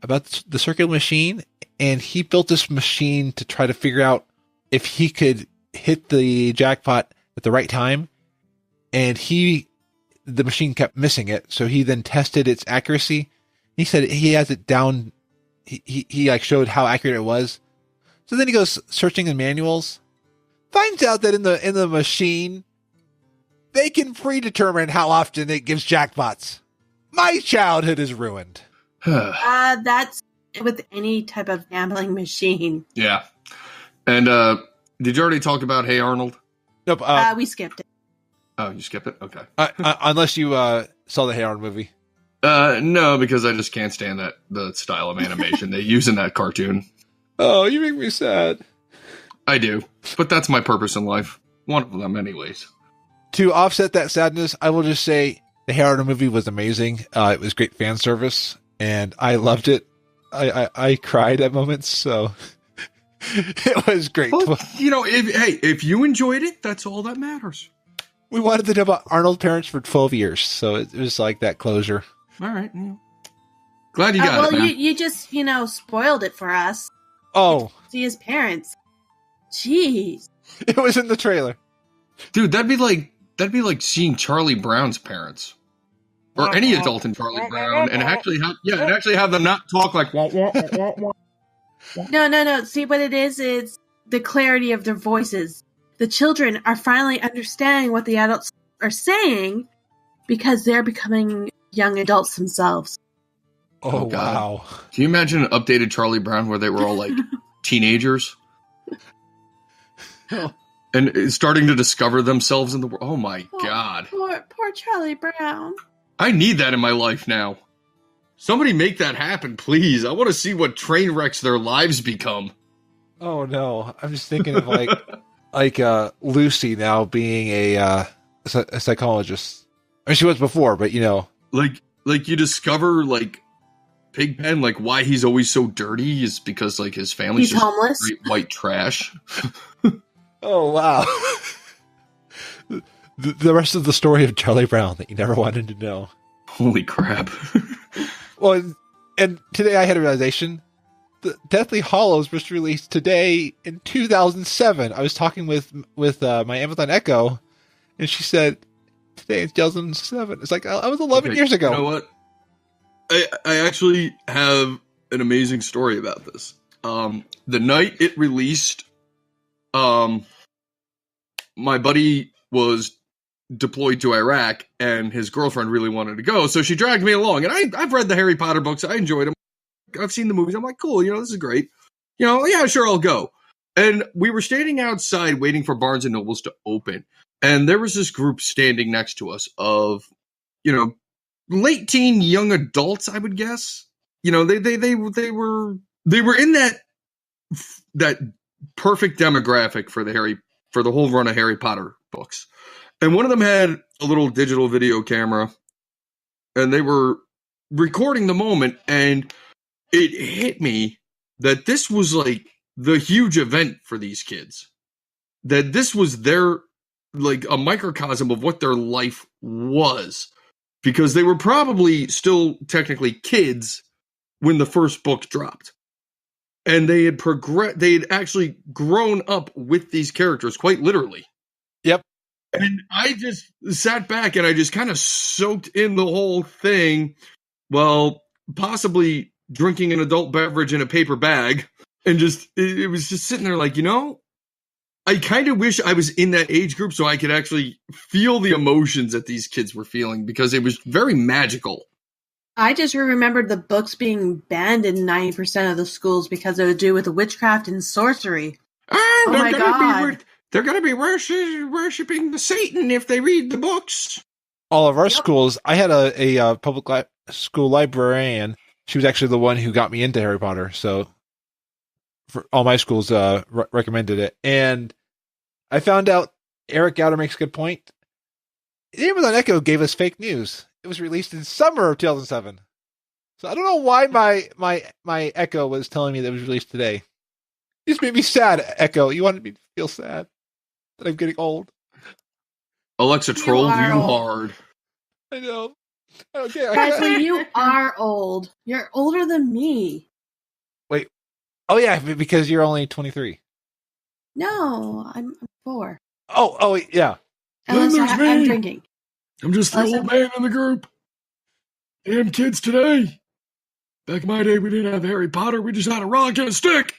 about the circular machine, and he built this machine to try to figure out if he could hit the jackpot at the right time. And the machine kept missing it, so he then tested its accuracy. He said he has it down. He like showed how accurate it was. So then he goes searching in manuals, finds out that in the machine, they can predetermine how often it gives jackpots. My childhood is ruined. That's with any type of gambling machine. Yeah. And did you already talk about Hey Arnold? Nope. We skipped it. Oh, you skipped it? Okay. Unless you saw the Hey Arnold movie. No, because I just can't stand the style of animation they use in that cartoon. Oh, you make me sad. I do, but that's my purpose in life. One of them, anyways. To offset that sadness, I will just say the Hey Arnold movie was amazing. It was great fan service, and I loved it. I cried at moments, so it was great. Well, if you enjoyed it, that's all that matters. We wanted to know about Arnold parents for 12 years, so it was like that closure. All right. Yeah. Glad you got it. Well, Man. you just, spoiled it for us. Oh. See his parents. Jeez. It was in the trailer. Dude, that'd be like seeing Charlie Brown's parents. Or any adult in Charlie Brown and actually have them not talk like wah, wah, wah, wah. No. See what it is the clarity of their voices. The children are finally understanding what the adults are saying because they're becoming young adults themselves. Oh, wow. Can you imagine an updated Charlie Brown where they were all like teenagers? And starting to discover themselves in the world. Oh my God. Poor Charlie Brown. I need that in my life now. Somebody make that happen, please. I want to see what train wrecks their lives become. Oh no. I'm just thinking of like Lucy now being a psychologist. I mean, she was before, but like you discover like Pigpen, like why he's always so dirty is because like his family's he's just homeless. Straight white trash. Oh wow. The rest of the story of Charlie Brown that you never wanted to know. Holy crap. Well, and today I had a realization. The Deathly Hallows was released today in 2007. I was talking with my Amazon Echo, and she said, today it's 2007. It's like, I was 11 years ago. You know what? I actually have an amazing story about this. The night it released, my buddy was deployed to Iraq, and his girlfriend really wanted to go, so she dragged me along. And I've read the Harry Potter books. I enjoyed them. I've seen the movies. I'm like, cool, this is great. Yeah, sure, I'll go. And we were standing outside waiting for Barnes & Nobles to open. And there was this group standing next to us of, late teen, young adults, I would guess. They were in that perfect demographic for the whole run of Harry Potter books. And one of them had a little digital video camera, and they were recording the moment, and it hit me that this was like the huge event for these kids. That this was their, like, a microcosm of what their life was. Because they were probably still technically kids when the first book dropped. And they had actually grown up with these characters, quite literally. Yep. And I just sat back and I just kind of soaked in the whole thing while possibly drinking an adult beverage in a paper bag. And it was just sitting there like, I kind of wish I was in that age group so I could actually feel the emotions that these kids were feeling, because it was very magical. I just remembered the books being banned in 90% of the schools because it would do with witchcraft and sorcery. Oh my God. They're going to be worshiping the Satan if they read the books. All of our schools, I had a public school librarian. She was actually the one who got me into Harry Potter. So for all my schools recommended it. And I found out Eric Gowder makes a good point. The Amazon Echo gave us fake news. It was released in summer of 2007. So I don't know why my Echo was telling me that it was released today. You just made me sad, Echo. You wanted me to feel sad that I'm getting old. Alexa trolled you hard. I know. Okay. Actually, you are old. You're older than me. Wait. Oh, yeah, because you're only 23. No, I'm 4. Oh, yeah. Unless I'm drinking. I'm just the old man in the group. Damn kids today. Back in my day, we didn't have Harry Potter. We just had a rock and a stick.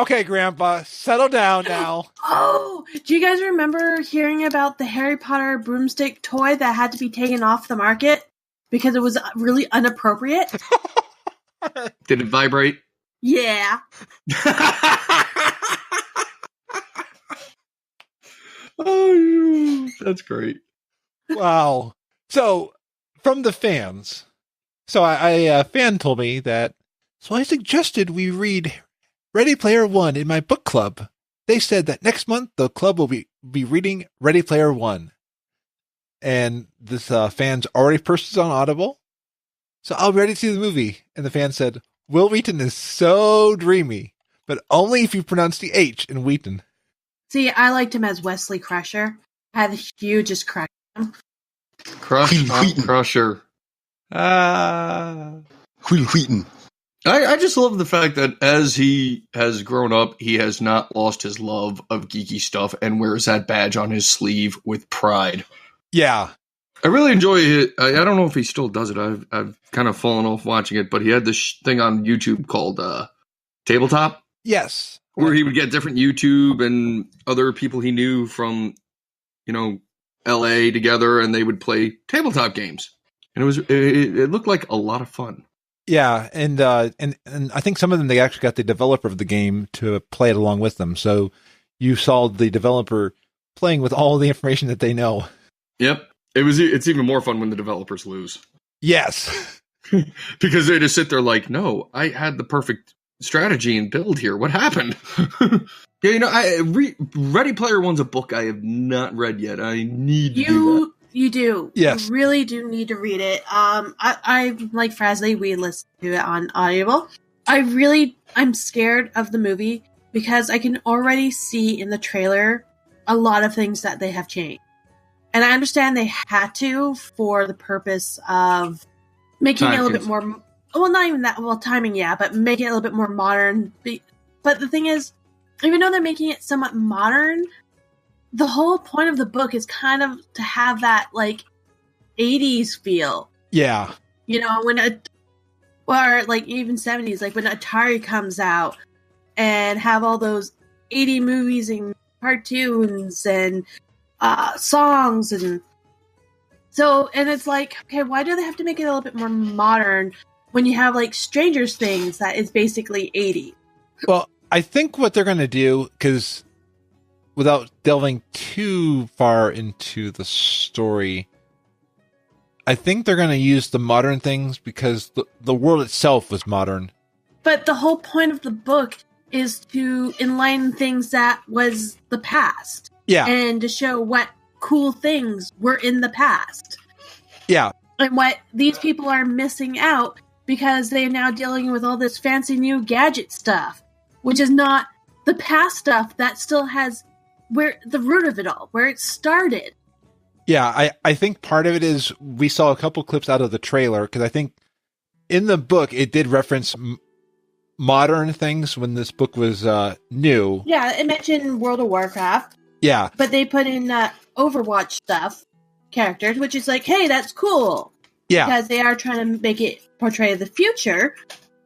Okay, Grandpa, settle down now. Oh, do you guys remember hearing about the Harry Potter broomstick toy that had to be taken off the market because it was really inappropriate? Did it vibrate? Yeah. Oh, that's great. Wow. So, from the fans. So, a fan told me that, so I suggested we read Ready Player One in my book club. They said that next month the club will be reading Ready Player One. And this fan's already purchased on Audible. So I'll be ready to see the movie. And the fan said, Will Wheaton is so dreamy, but only if you pronounce the H in Wheaton. See, I liked him as Wesley Crusher. I had the hugest crush on him. Crusher. Wheaton. I just love the fact that as he has grown up, he has not lost his love of geeky stuff and wears that badge on his sleeve with pride. Yeah. I really enjoy it. I don't know if he still does it. I've kind of fallen off watching it, but he had this thing on YouTube called Tabletop. Yes. Where he would get different YouTube and other people he knew from, LA together, and they would play tabletop games. And it looked like a lot of fun. Yeah, and I think some of them, they actually got the developer of the game to play it along with them. So you saw the developer playing with all the information that they know. Yep. It's even more fun when the developers lose. Yes. Because they just sit there like, no, I had the perfect strategy and build here. What happened? Yeah, Ready Player One's a book I have not read yet. I need to do that. You do. Yes. You really do need to read it. I like Frasley, we listened to it on Audible. I'm scared of the movie because I can already see in the trailer a lot of things that they have changed. And I understand they had to for the purpose of making it a little bit more, well, not even that, well, timing, yeah, but making it a little bit more modern. But the thing is, even though they're making it somewhat modern, the whole point of the book is kind of to have that, 80s feel. Yeah. When or like even 70s, like when Atari comes out and have all those 80 movies and cartoons and songs, and so, and it's like, okay, why do they have to make it a little bit more modern when you have like Stranger Things that is basically 80? Well, I think what they're going to do, because without delving too far into the story, I think they're going to use the modern things because the world itself was modern. But the whole point of the book is to enlighten things that was the past. Yeah. And to show what cool things were in the past. Yeah. And what these people are missing out because they're now dealing with all this fancy new gadget stuff, which is not the past stuff that still has where the root of it all, where it started. Yeah, I think part of it is we saw a couple clips out of the trailer, because I think in the book it did reference modern things when this book was new. Yeah, it mentioned World of Warcraft. Yeah. But they put in Overwatch stuff, characters, which is like, hey, that's cool. Yeah. Because they are trying to make it portray the future.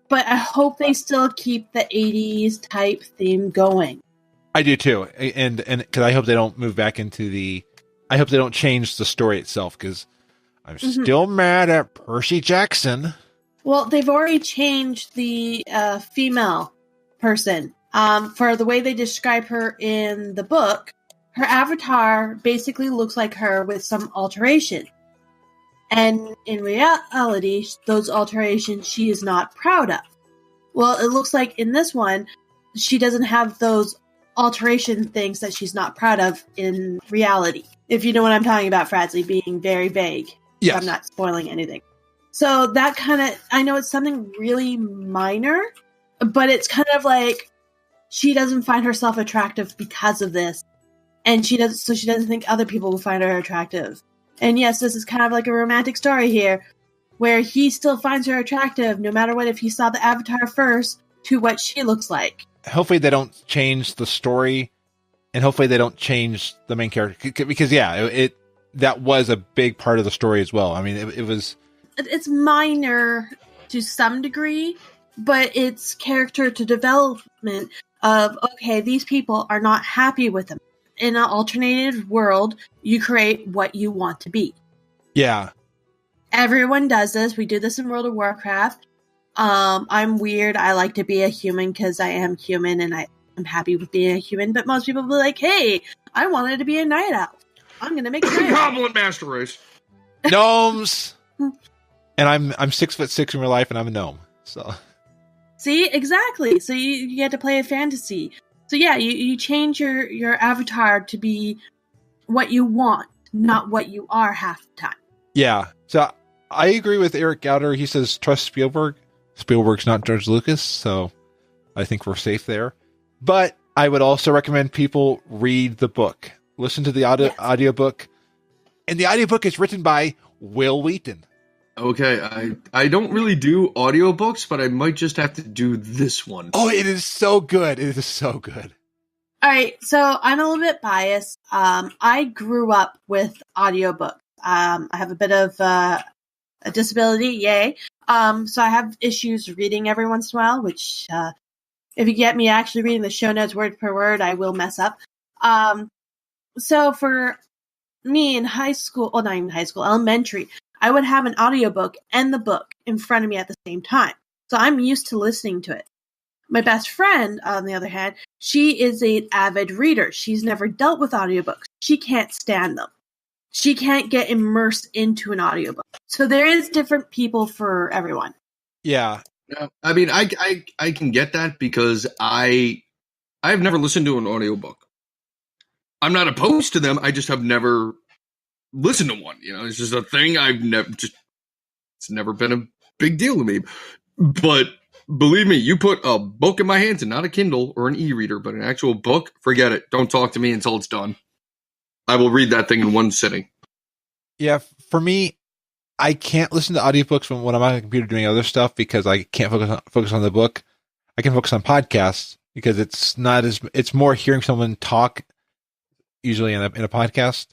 But I hope they still keep the 80s type theme going. I do too. And because I hope they don't move back into the... I hope they don't change the story itself, because I'm still mad at Percy Jackson. Well, they've already changed the female person. For the way they describe her in the book, her avatar basically looks like her with some alteration. And in reality, those alterations she is not proud of. Well, it looks like in this one, she doesn't have those alteration things that she's not proud of in reality. If you know what I'm talking about, Frazley, being very vague. Yes. I'm not spoiling anything. So that kind of, I know it's something really minor, but it's kind of like she doesn't find herself attractive because of this. And she doesn't think other people will find her attractive. And yes, this is kind of like a romantic story here, where he still finds her attractive, no matter what, if he saw the avatar first, to what she looks like. Hopefully they don't change the story, and hopefully they don't change the main character, because that was a big part of the story as well. I mean, it was... It's minor to some degree, but it's character to development of, okay, these people are not happy with them. In an alternative world, you create what you want to be. Yeah. Everyone does this. We do this in World of Warcraft. I'm weird. I like to be a human because I am human and I'm happy with being a human. But most people will be like, hey, I wanted to be a night owl. I'm going to make a night owl. Goblin Master Race. Gnomes. And I'm 6'6" in real life, and I'm a gnome. So, see, exactly. So you get to play a fantasy. So yeah, you change your avatar to be what you want, not what you are half the time. Yeah. So I agree with Eric Gouder. He says trust Spielberg. Spielberg's not George Lucas, so I think we're safe there. But I would also recommend people read the book. Listen to the audiobook. And the audiobook is written by Will Wheaton. Okay, I don't really do audiobooks, but I might just have to do this one. Oh, it is so good. It is so good. All right, so I'm a little bit biased. I grew up with audiobooks. I have a bit of a disability, yay. So I have issues reading every once in a while, which if you get me actually reading the show notes word per word, I will mess up. So for me in high school, well, not even high school, elementary, I would have an audiobook and the book in front of me at the same time. So I'm used to listening to it. My best friend, on the other hand, she is an avid reader. She's never dealt with audiobooks. She can't stand them. She can't get immersed into an audiobook. So there is different people for everyone. Yeah. I mean, I can get that because I've never listened to an audiobook. I'm not opposed to them. I just have never listened to one. You know, it's just a thing it's never been a big deal to me. But believe me, you put a book in my hands, and not a Kindle or an e-reader, but an actual book, forget it. Don't talk to me until it's done. I will read that thing in one sitting. Yeah, for me, I can't listen to audiobooks when I'm on the computer doing other stuff because I can't focus on the book. I can focus on podcasts because it's more hearing someone talk usually in a podcast.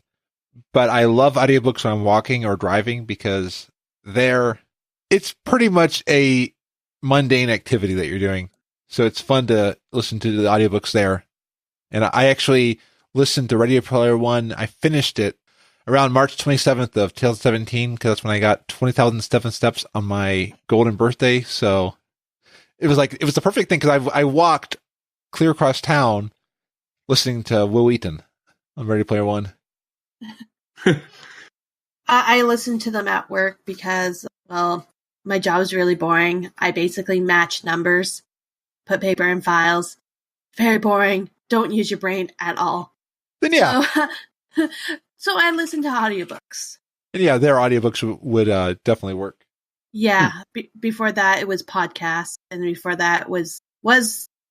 But I love audiobooks when I'm walking or driving because it's pretty much a mundane activity that you're doing. So it's fun to listen to the audiobooks there. And I actually listened to Ready Player One. I finished it around March 27th of 2017 because that's when I got 20,000 steps on my golden birthday. So it was the perfect thing because I walked clear across town listening to Will Wheaton on Ready Player One. I listen to them at work because, well, my job is really boring. I basically match numbers, put paper in files. Very boring. Don't use your brain at all. Then yeah. So I listen to audiobooks. And yeah, their audiobooks would definitely work. Yeah. Before that, it was podcasts. And before that was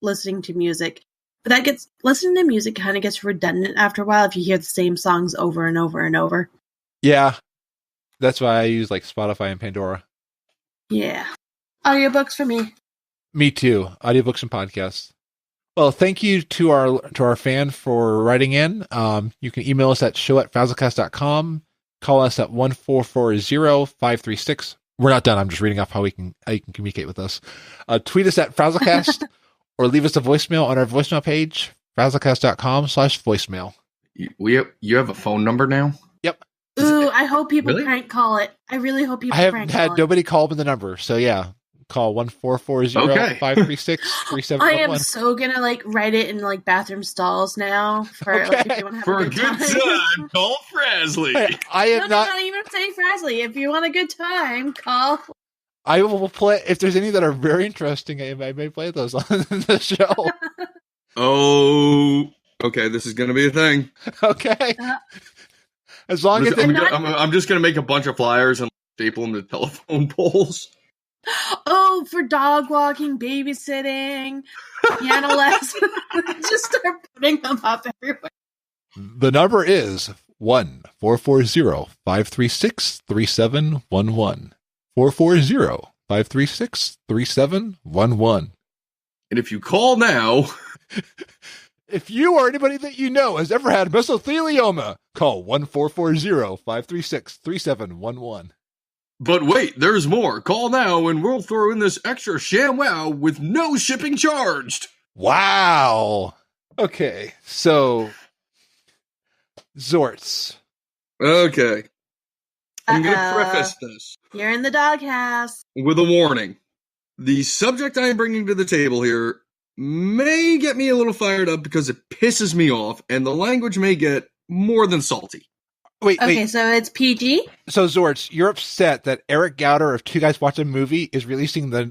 listening to music. But listening to music kind of gets redundant after a while if you hear the same songs over and over and over. Yeah. That's why I use like Spotify and Pandora. Yeah. Audiobooks for me. Me too. Audiobooks and podcasts. Well, thank you to our fan for writing in. You can email us at show@FrazlCast.com. Call us at 1-440-536. We're not done. I'm just reading off how you can communicate with us. Tweet us at FrazlCast or leave us a voicemail on our voicemail page, FrazlCast.com/voicemail. You have a phone number now? Yep. Ooh, I hope people Really? prank call it. I really hope people I prank haven't call had it. nobody call me the number. So yeah, call 1-440-536-3711. I am so gonna write it in bathroom stalls now for if you want to have For a good time. call Frazly. Hey, I am not even say Frasley. If you want a good time, call. I will play if there's any that are very interesting. I may play those on the show. Oh, okay. This is going to be a thing. Okay. As long as I'm just going to make a bunch of flyers and staple them to telephone poles. Oh, for dog walking, babysitting, piano lessons. Just start putting them up everywhere. the number is 1-440-536-3711. 440-536-3711. And if you call now, if you or anybody that you know has ever had mesothelioma, call 1-440-536-3711. but wait, there's more. Call now and we'll throw in this extra ShamWow with no shipping charged. Wow. Okay, so Xortz. Okay. I'm going to preface this You're in the doghouse. with a warning. The subject I am bringing to the table here may get me a little fired up because it pisses me off, and the language may get more than salty. Wait. So it's PG? So Xortz, you're upset that Eric Gowder of Two Guys Watch a Movie is releasing their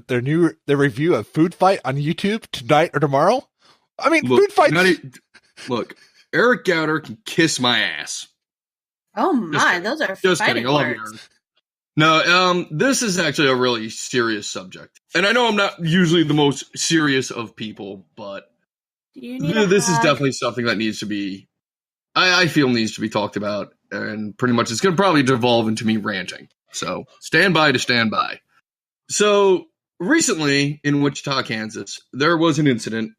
review of Food Fight on YouTube tonight or tomorrow? I mean, Look, Food Fight. Look, Eric Gowder can kiss my ass. Oh my, those are Just fighting kidding. I love you, words. Eric. No, this is actually a really serious subject. And I know I'm not usually the most serious of people, but this is definitely something that needs to be, I feel needs to be talked about. And pretty much it's going to probably devolve into me ranting. So stand by. So recently in Wichita, Kansas, there was an incident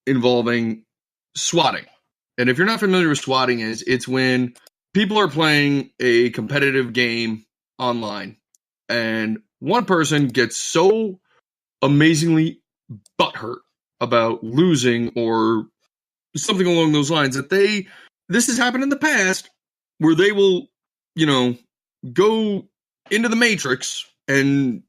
involving swatting. And if you're not familiar with swatting it's when people are playing a competitive game online, and one person gets so amazingly butthurt about losing or something along those lines that this has happened in the past where they will, go into the matrix and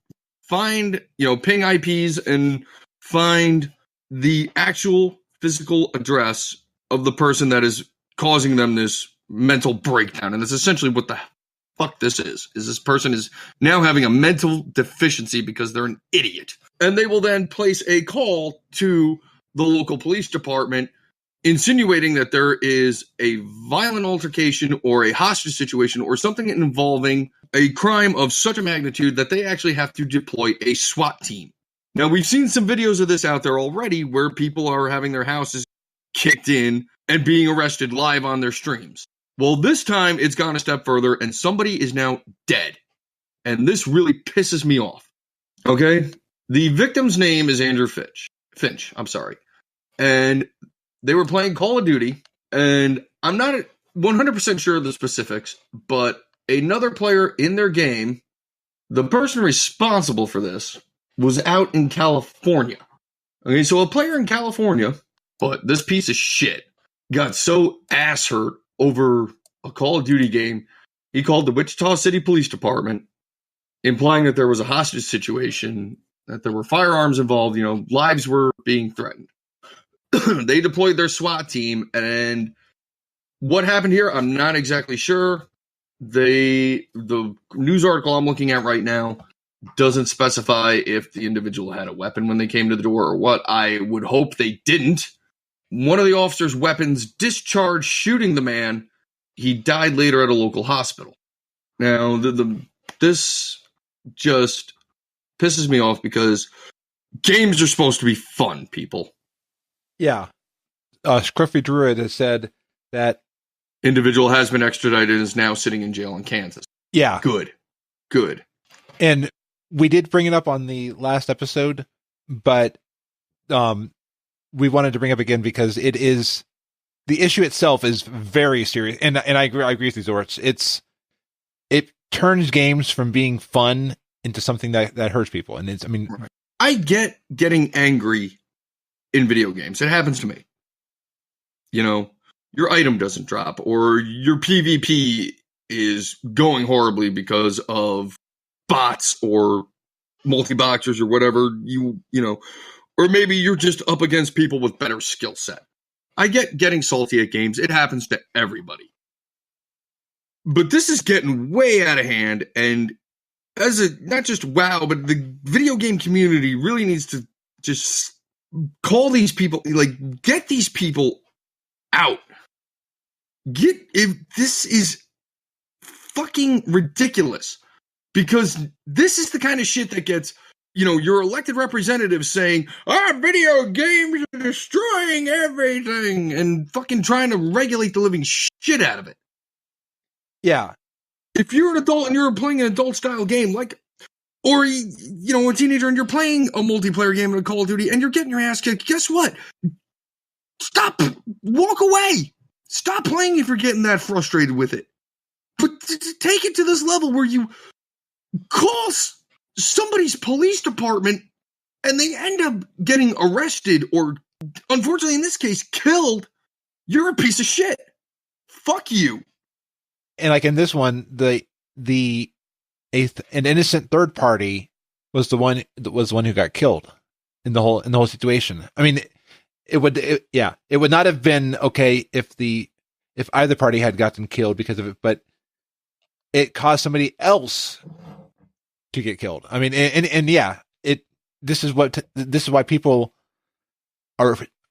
find, ping IPs and find the actual physical address of the person that is causing them this mental breakdown. And that's essentially what the fuck this is this person is now having a mental deficiency because they're an idiot. And they will then place a call to the local police department insinuating that there is a violent altercation or a hostage situation or something involving a crime of such a magnitude that they actually have to deploy a SWAT team. Now, we've seen some videos of this out there already where people are having their houses kicked in and being arrested live on their streams. Well, this time it's gone a step further and somebody is now dead. And this really pisses me off. Okay? The victim's name is Andrew Finch, I'm sorry. And they were playing Call of Duty, and I'm not 100% sure of the specifics, but another player in their game, the person responsible for this, was out in California. Okay, so a player in California, but this piece of shit got so ass hurt over a Call of Duty game, he called the Wichita City Police Department, implying that there was a hostage situation, that there were firearms involved, lives were being threatened. They deployed their SWAT team, and what happened here, I'm not exactly sure. The news article I'm looking at right now doesn't specify if the individual had a weapon when they came to the door or what. I would hope they didn't. One of the officer's weapons discharged, shooting the man. He died later at a local hospital. Now, this just pisses me off because games are supposed to be fun, people. Yeah. Scruffy Druid has said that individual has been extradited and is now sitting in jail in Kansas. Yeah. Good. And we did bring it up on the last episode, but we wanted to bring it up again because it is, the issue itself is very serious. And I agree with you, Xortz. It turns games from being fun into something that hurts people. And I get getting angry in video games. It happens to me. Your item doesn't drop, or your PvP is going horribly because of bots or multi-boxers or whatever, or maybe you're just up against people with better skill set. I get getting salty at games. It happens to everybody. But this is getting way out of hand, and not just WoW, but the video game community really needs to just call these people, get these people out. If this is fucking ridiculous, because this is the kind of shit that gets, your elected representatives saying, our video games are destroying everything, and fucking trying to regulate the living shit out of it. Yeah. If you're an adult and you're playing an adult style game, or, a teenager and you're playing a multiplayer game in a Call of Duty and you're getting your ass kicked, guess what? Stop. Walk away. Stop playing if you're getting that frustrated with it. But take it to this level where you call somebody's police department and they end up getting arrested or, unfortunately in this case, killed. You're a piece of shit. Fuck you. And in this one, an innocent third party was the one who got killed in the whole situation. It would not have been okay if either party had gotten killed because of it, but it caused somebody else to get killed. This is why people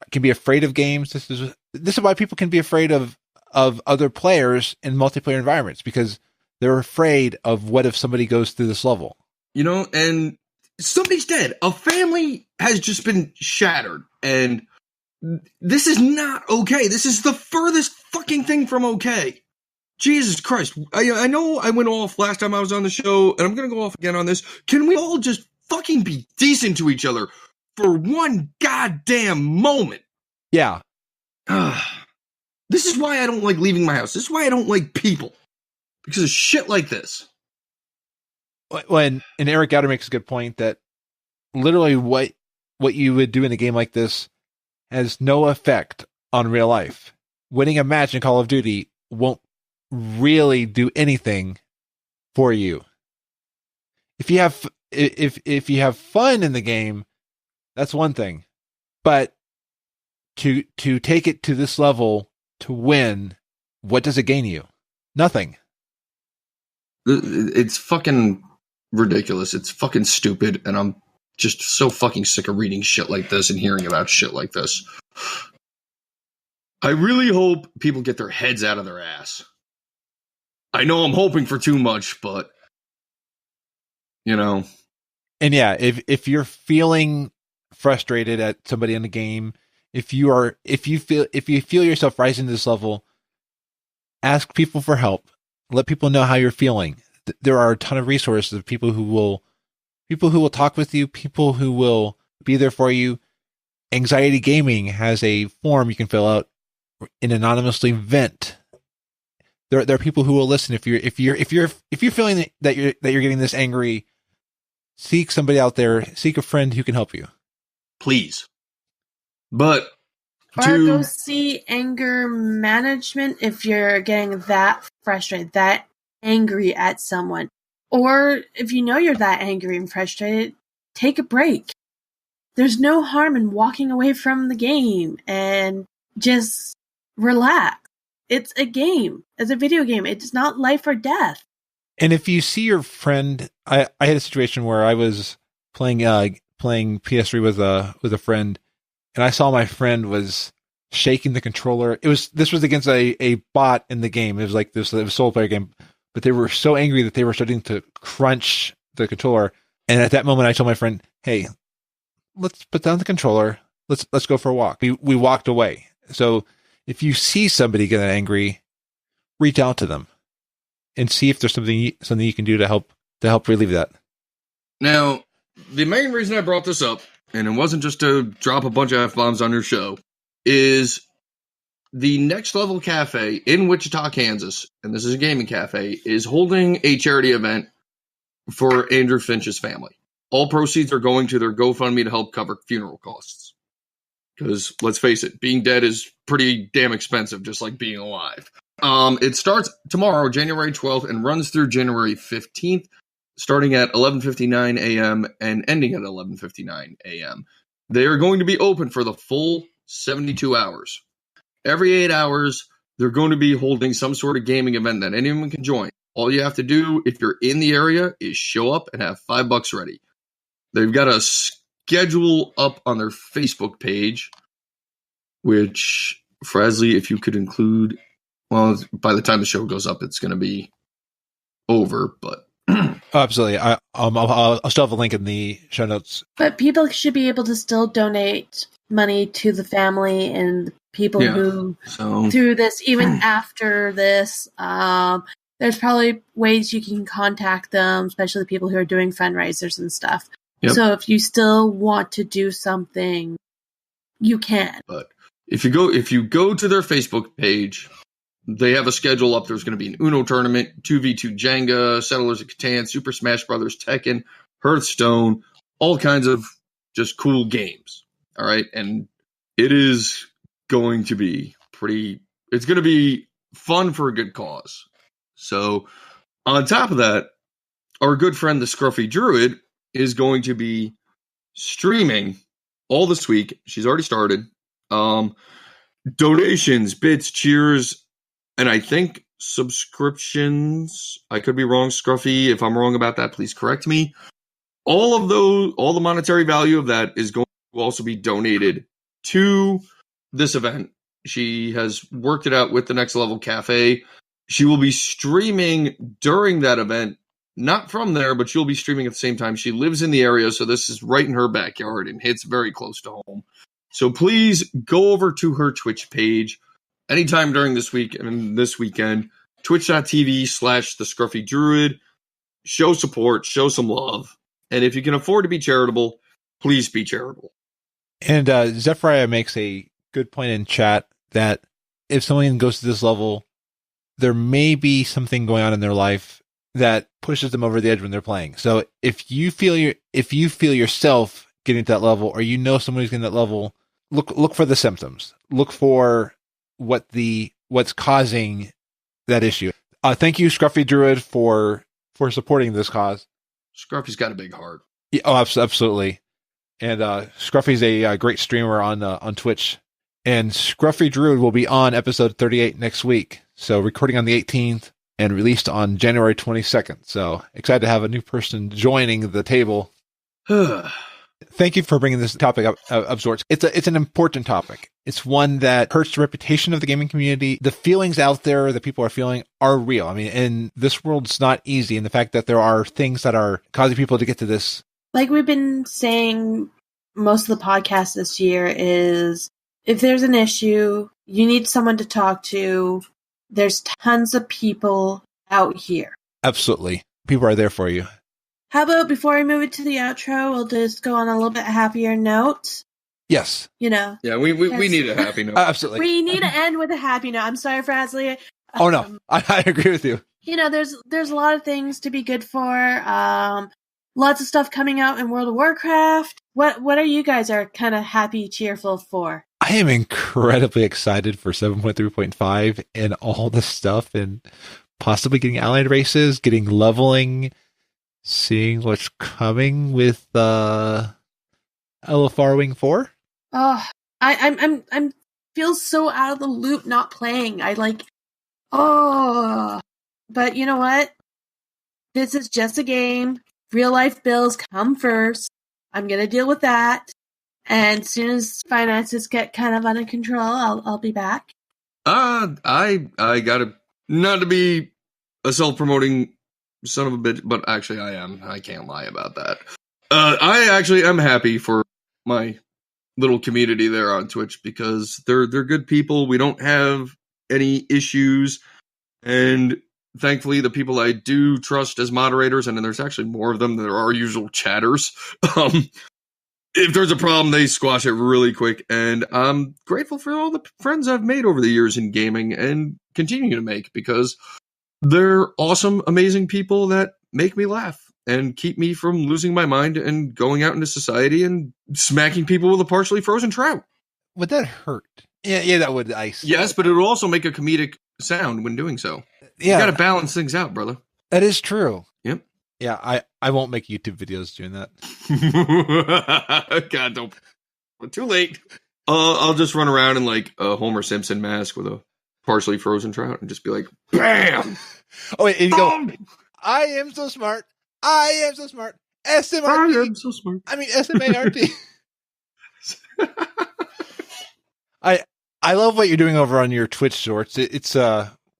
can be afraid of games. This is why people can be afraid of other players in multiplayer environments, because they're afraid of what if somebody goes through this level. And somebody's dead. A family has just been shattered, and this is not okay. This is the furthest fucking thing from okay. Jesus Christ. I know I went off last time I was on the show, and I'm going to go off again on this. Can we all just fucking be decent to each other for one goddamn moment? Yeah. This is why I don't like leaving my house. This is why I don't like people. Because of shit like this. And Eric Gowder makes a good point that literally what you would do in a game like this has no effect on real life. Winning a match in Call of Duty won't really do anything for you. If you have fun in the game, that's one thing. But to take it to this level to win, what does it gain you? Nothing. It's fucking ridiculous. It's fucking stupid, and I'm just so fucking sick of reading shit like this and hearing about shit like this. I really hope people get their heads out of their ass. I know I'm hoping for too much, but And yeah, if you're feeling frustrated at somebody in the game, if you feel yourself rising to this level, ask people for help. Let people know how you're feeling. There are a ton of resources of people who will talk with you, people who will be there for you. Anxiety Gaming has a form you can fill out and anonymously vent. There are people who will listen if you're feeling that you're getting this angry. seek somebody out there, seek a friend who can help you. Please. But Or go see anger management if you're getting that frustrated, that angry at someone. Or if you know you're that angry and frustrated, take a break. There's no harm in walking away from the game and just relax. It's a game. It's a video game. It's not life or death. And if you see your friend, I had a situation where I was playing PS3 with a friend, and I saw my friend was shaking the controller. This was against a bot in the game. It was like this, it was a solo player game, but they were so angry that they were starting to crunch the controller. And at that moment, I told my friend, "Hey, let's put down the controller. Let's go for a walk." We walked away. So if you see somebody getting angry, reach out to them and see if there's something you can do to help relieve that. Now, the main reason I brought this up, and it wasn't just to drop a bunch of F-bombs on your show, is the Next Level Cafe in Wichita, Kansas, and this is a gaming cafe, is holding a charity event for Andrew Finch's family. All proceeds are going to their GoFundMe to help cover funeral costs. Because, let's face it, being dead is pretty damn expensive, just like being alive. It starts tomorrow, January 12th, and runs through January 15th, starting at 11:59 a.m. and ending at 11:59 a.m. They are going to be open for the full 72 hours. Every 8 hours, they're going to be holding some sort of gaming event that anyone can join. All you have to do, if you're in the area, is show up and have $5 ready. They've got a schedule up on their Facebook page, which, Frazly, if you could include, well, by the time the show goes up, it's going to be over, but... Absolutely. I'll still have a link in the show notes. But people should be able to still donate money to the family and the people who through this, even after this. There's probably ways you can contact them, especially the people who are doing fundraisers and stuff. Yep. So if you still want to do something, you can. But if you go to their Facebook page, they have a schedule up. There's going to be an Uno tournament, 2v2 Jenga, Settlers of Catan, Super Smash Brothers, Tekken, Hearthstone, all kinds of just cool games. All right, and it is going to be it's going to be fun for a good cause. So, on top of that, our good friend, the Scruffy Druid, is going to be streaming all this week. She's already started. Donations, bits, cheers, and I think subscriptions. I could be wrong, Scruffy. If I'm wrong about that, please correct me. All the monetary value of that is going to also be donated to this event. She has worked it out with the Next Level Cafe. She will be streaming during that event, not from there, but she'll be streaming at the same time. She lives in the area, so this is right in her backyard and hits very close to home. So please go over to her Twitch page anytime during this week and this weekend, twitch.tv/the Scruffy Druid. Show support, show some love. And if you can afford to be charitable, please be charitable. And Zephyriah makes a good point in chat that if someone goes to this level, there may be something going on in their life that pushes them over the edge when they're playing. So if you feel yourself getting to that level, or you know someone who's getting to that level, look for the symptoms. Look for what's causing that issue. Thank you, Scruffy Druid, for supporting this cause. Scruffy's got a big heart. Yeah, oh, absolutely. And Scruffy's a great streamer on Twitch. And Scruffy Druid will be on episode 38 next week. So recording on the 18th and released on January 22nd. So excited to have a new person joining the table. Thank you for bringing this topic up, Xortz. It's an important topic. It's one that hurts the reputation of the gaming community. The feelings out there that people are feeling are real. I mean, and this world's not easy. And the fact that there are things that are causing people to get to this. Like we've been saying most of the podcast this year is, if there's an issue, you need someone to talk to. There's tons of people out here. Absolutely. People are there for you. How about before we move it to the outro, we'll just go on a little bit happier note? Yes. You know. Yeah, we need a happy note. Absolutely. We need to end with a happy note. I'm sorry, Frazly. Oh, no. I agree with you. You know, there's a lot of things to be good for. lots of stuff coming out in World of Warcraft. What are you guys are kind of happy, cheerful for? I am incredibly excited for 7.3.5 and all the stuff and possibly getting allied races, getting leveling, seeing what's coming with LFR Wing 4. Oh, I'm feel so out of the loop not playing. But you know what? This is just a game. Real life bills come first. I'm gonna deal with that. And as soon as finances get kind of under control, I'll be back. I gotta, not to be a self-promoting son of a bitch, but actually I am. I can't lie about that. I actually am happy for my little community there on Twitch because they're good people. We don't have any issues, and thankfully the people I do trust as moderators, and there's actually more of them than there are usual chatters. If there's a problem, they squash it really quick, and I'm grateful for all the friends I've made over the years in gaming and continue to make because they're awesome, amazing people that make me laugh and keep me from losing my mind and going out into society and smacking people with a partially frozen trout. Would that hurt? Yeah, that would ice. Yes, but it would also make a comedic sound when doing so. Yeah. You gotta balance things out, brother. That is true. Yep. Yeah, I won't make YouTube videos doing that. God, don't. Too late. I'll just run around in like a Homer Simpson mask with a partially frozen trout and just be like, BAM! Oh, wait, and you go, I am so smart. I am so smart. SMRT. I am so smart. I mean, SMART. I love what you're doing over on your Twitch, Xortz. It's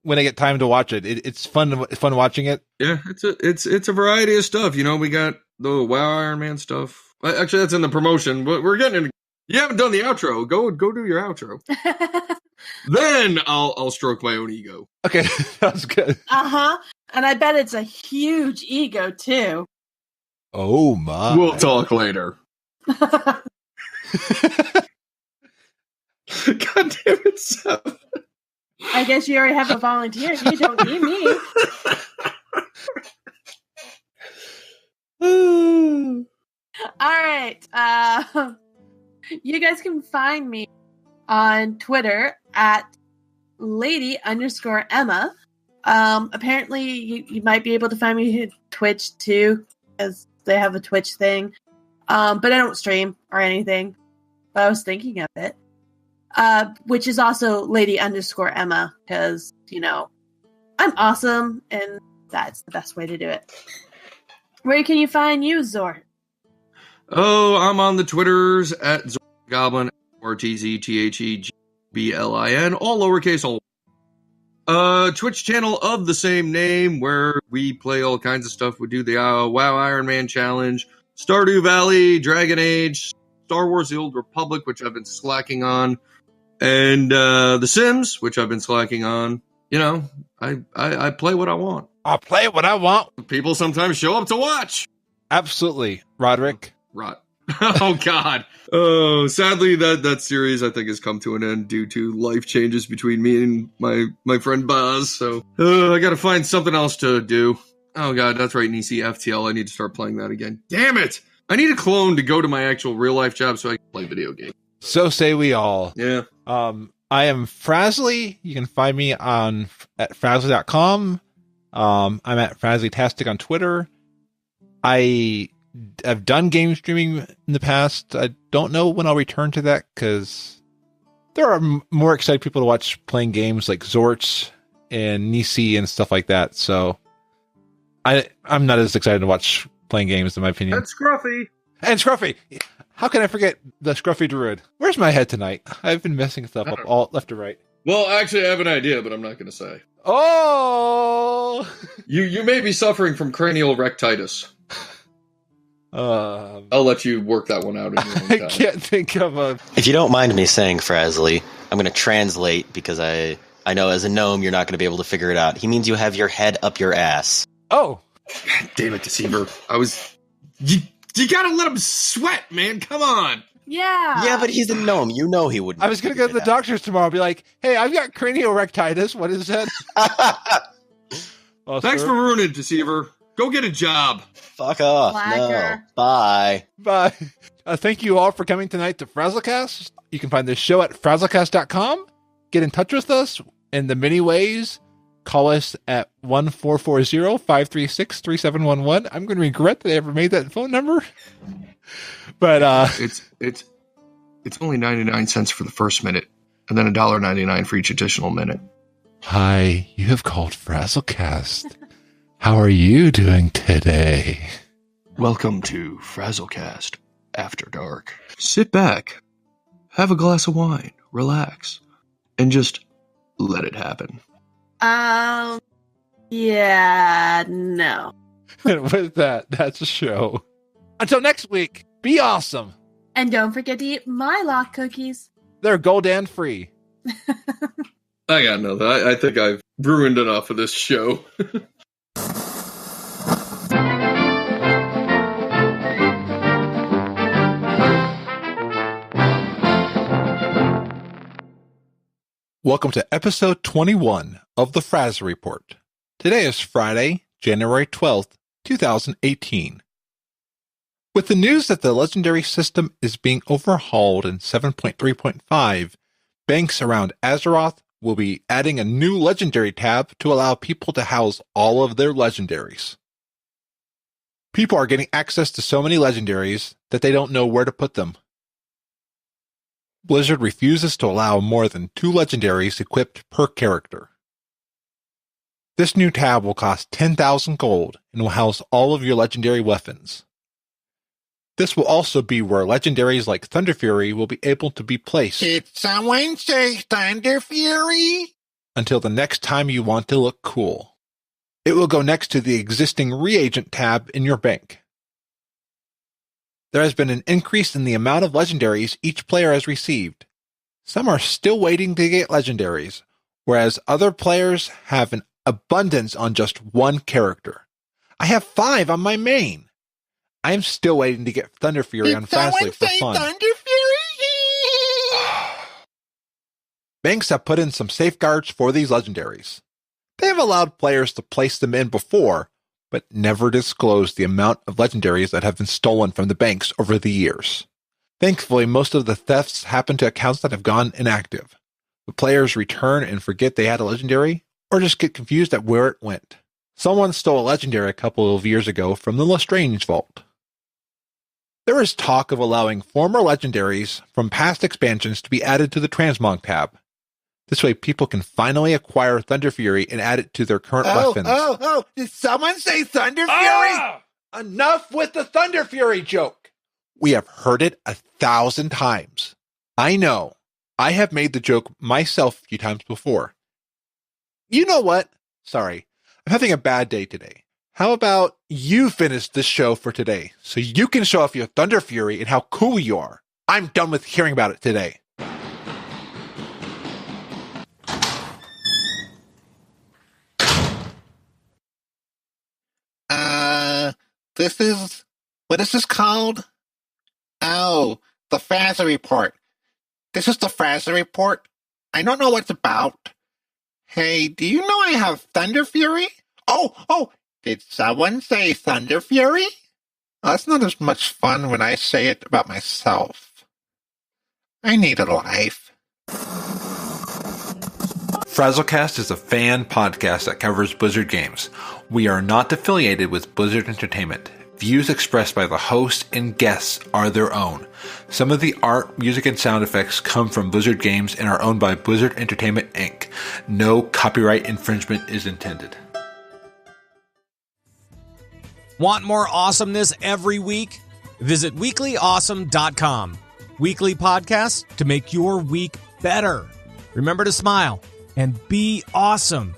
when I get time to watch it, it's fun. It's fun watching it. Yeah, it's a variety of stuff. You know, we got the WoW Iron Man stuff. Actually, that's in the promotion, but we're getting. You haven't done the outro. Go do your outro. Then I'll stroke my own ego. Okay, that was good. And I bet it's a huge ego too. Oh my! We'll talk later. God damn it, Seth. I guess you already have a volunteer. You don't need me. All right. You guys can find me on Twitter at lady_Emma. Apparently, you might be able to find me on Twitch too, because they have a Twitch thing. But I don't stream or anything. But I was thinking of it. Which is also lady_Emma, because, you know, I'm awesome, and that's the best way to do it. Where can you find you, Xort? Oh, I'm on the Twitters at Goblin, RTZTHEGBLIN, all lowercase, all. Twitch channel of the same name, where we play all kinds of stuff. We do the WoW Iron Man Challenge, Stardew Valley, Dragon Age, Star Wars The Old Republic, which I've been slacking on, and The Sims, which I've been slacking on. You know, I play what I want. I'll play what I want. People sometimes show up to watch. Absolutely, Roderick. Oh, God. Oh, sadly, that series, I think, has come to an end due to life changes between me and my friend Baz. So I got to find something else to do. Oh, God, that's right, Nisi FTL. I need to start playing that again. Damn it. I need a clone to go to my actual real-life job so I can play video games. So say we all. Yeah. I am Frazly. You can find me at Frazly.com. I'm at FrazlyTastic on Twitter. I have done game streaming in the past. I don't know when I'll return to that because there are more excited people to watch playing games like Xortz and Nisi and stuff like that. So I'm not as excited to watch playing games, in my opinion. And Scruffy. And Scruffy. How can I forget the Scruffy Druid? Where's my head tonight? I've been messing stuff up all left to right. Well, actually, I have an idea, but I'm not going to say. Oh! You may be suffering from cranial rectitis. I'll let you work that one out in your own time. I can't think of a... If you don't mind me saying, Frazly, I'm going to translate because I know as a gnome you're not going to be able to figure it out. He means you have your head up your ass. Oh! God damn it, Deceiver. You gotta let him sweat, man. Come on. Yeah. Yeah, but he's a gnome. You know he wouldn't. I was going to go to the doctor's tomorrow and be like, hey, I've got cranial rectitis. What is that? Thanks for ruining it, Deceiver. Go get a job. Fuck off. Slacker. No. Bye. Bye. Thank you all for coming tonight to FrazlCast. You can find this show at FrazlCast.com. Get in touch with us in the many ways. Call us at 1-440-536-3711. I'm going to regret that I ever made that phone number. But it's only 99 cents for the first minute, and then $1.99 for each additional minute. Hi, you have called FrazlCast. How are you doing today? Welcome to FrazlCast After Dark. Sit back, have a glass of wine, relax, and just let it happen. Yeah, no. And with that, that's a show. Until next week, be awesome. And don't forget to eat my lock cookies. They're Golden free. I got nothing. I think I've ruined enough of this show. Welcome to episode 21 of the Fraz Report. Today is Friday, January 12th, 2018. With the news that the legendary system is being overhauled in 7.3.5, banks around Azeroth will be adding a new legendary tab to allow people to house all of their legendaries. People are getting access to so many legendaries that they don't know where to put them. Blizzard refuses to allow more than 2 legendaries equipped per character. This new tab will cost 10,000 gold and will house all of your legendary weapons. This will also be where legendaries like Thunder Fury will be able to be placed. Did someone say Thunder Fury? Until the next time you want to look cool. It will go next to the existing reagent tab in your bank. There has been an increase in the amount of legendaries each player has received. Some are still waiting to get legendaries, whereas other players have an abundance on just 1 character. I have 5 on my main. I am still waiting to get Thunder Fury on Fastly for fun. Thunder Fury? Banks have put in some safeguards for these legendaries. They have allowed players to place them in before, but never disclosed the amount of legendaries that have been stolen from the banks over the years. Thankfully, most of the thefts happen to accounts that have gone inactive. The players return and forget they had a legendary, or just get confused at where it went. Someone stole a legendary a couple of years ago from the Lestrange vault. There is talk of allowing former legendaries from past expansions to be added to the Transmog tab. This way people can finally acquire Thunder Fury and add it to their current weapons. Did someone say Thunder Fury? Enough with the Thunder Fury joke! We have heard it 1,000 times. I know. I have made the joke myself a few times before. You know what? Sorry. I'm having a bad day today. How about you finish this show for today so you can show off your Thunder Fury and how cool you are? I'm done with hearing about it today. What is this called? Oh, the Fraz Report. This is the Fraz Report? I don't know what it's about. Hey, do you know I have Thunder Fury? Oh, did someone say Thunder Fury? That's not as much fun when I say it about myself. I need a life. FrazlCast is a fan podcast that covers Blizzard games. We are not affiliated with Blizzard Entertainment. Views expressed by the host and guests are their own. Some of the art, music, and sound effects come from Blizzard games and are owned by Blizzard Entertainment, Inc. No copyright infringement is intended. Want more awesomeness every week? Visit weeklyawesome.com. Weekly podcasts to make your week better. Remember to smile and be awesome.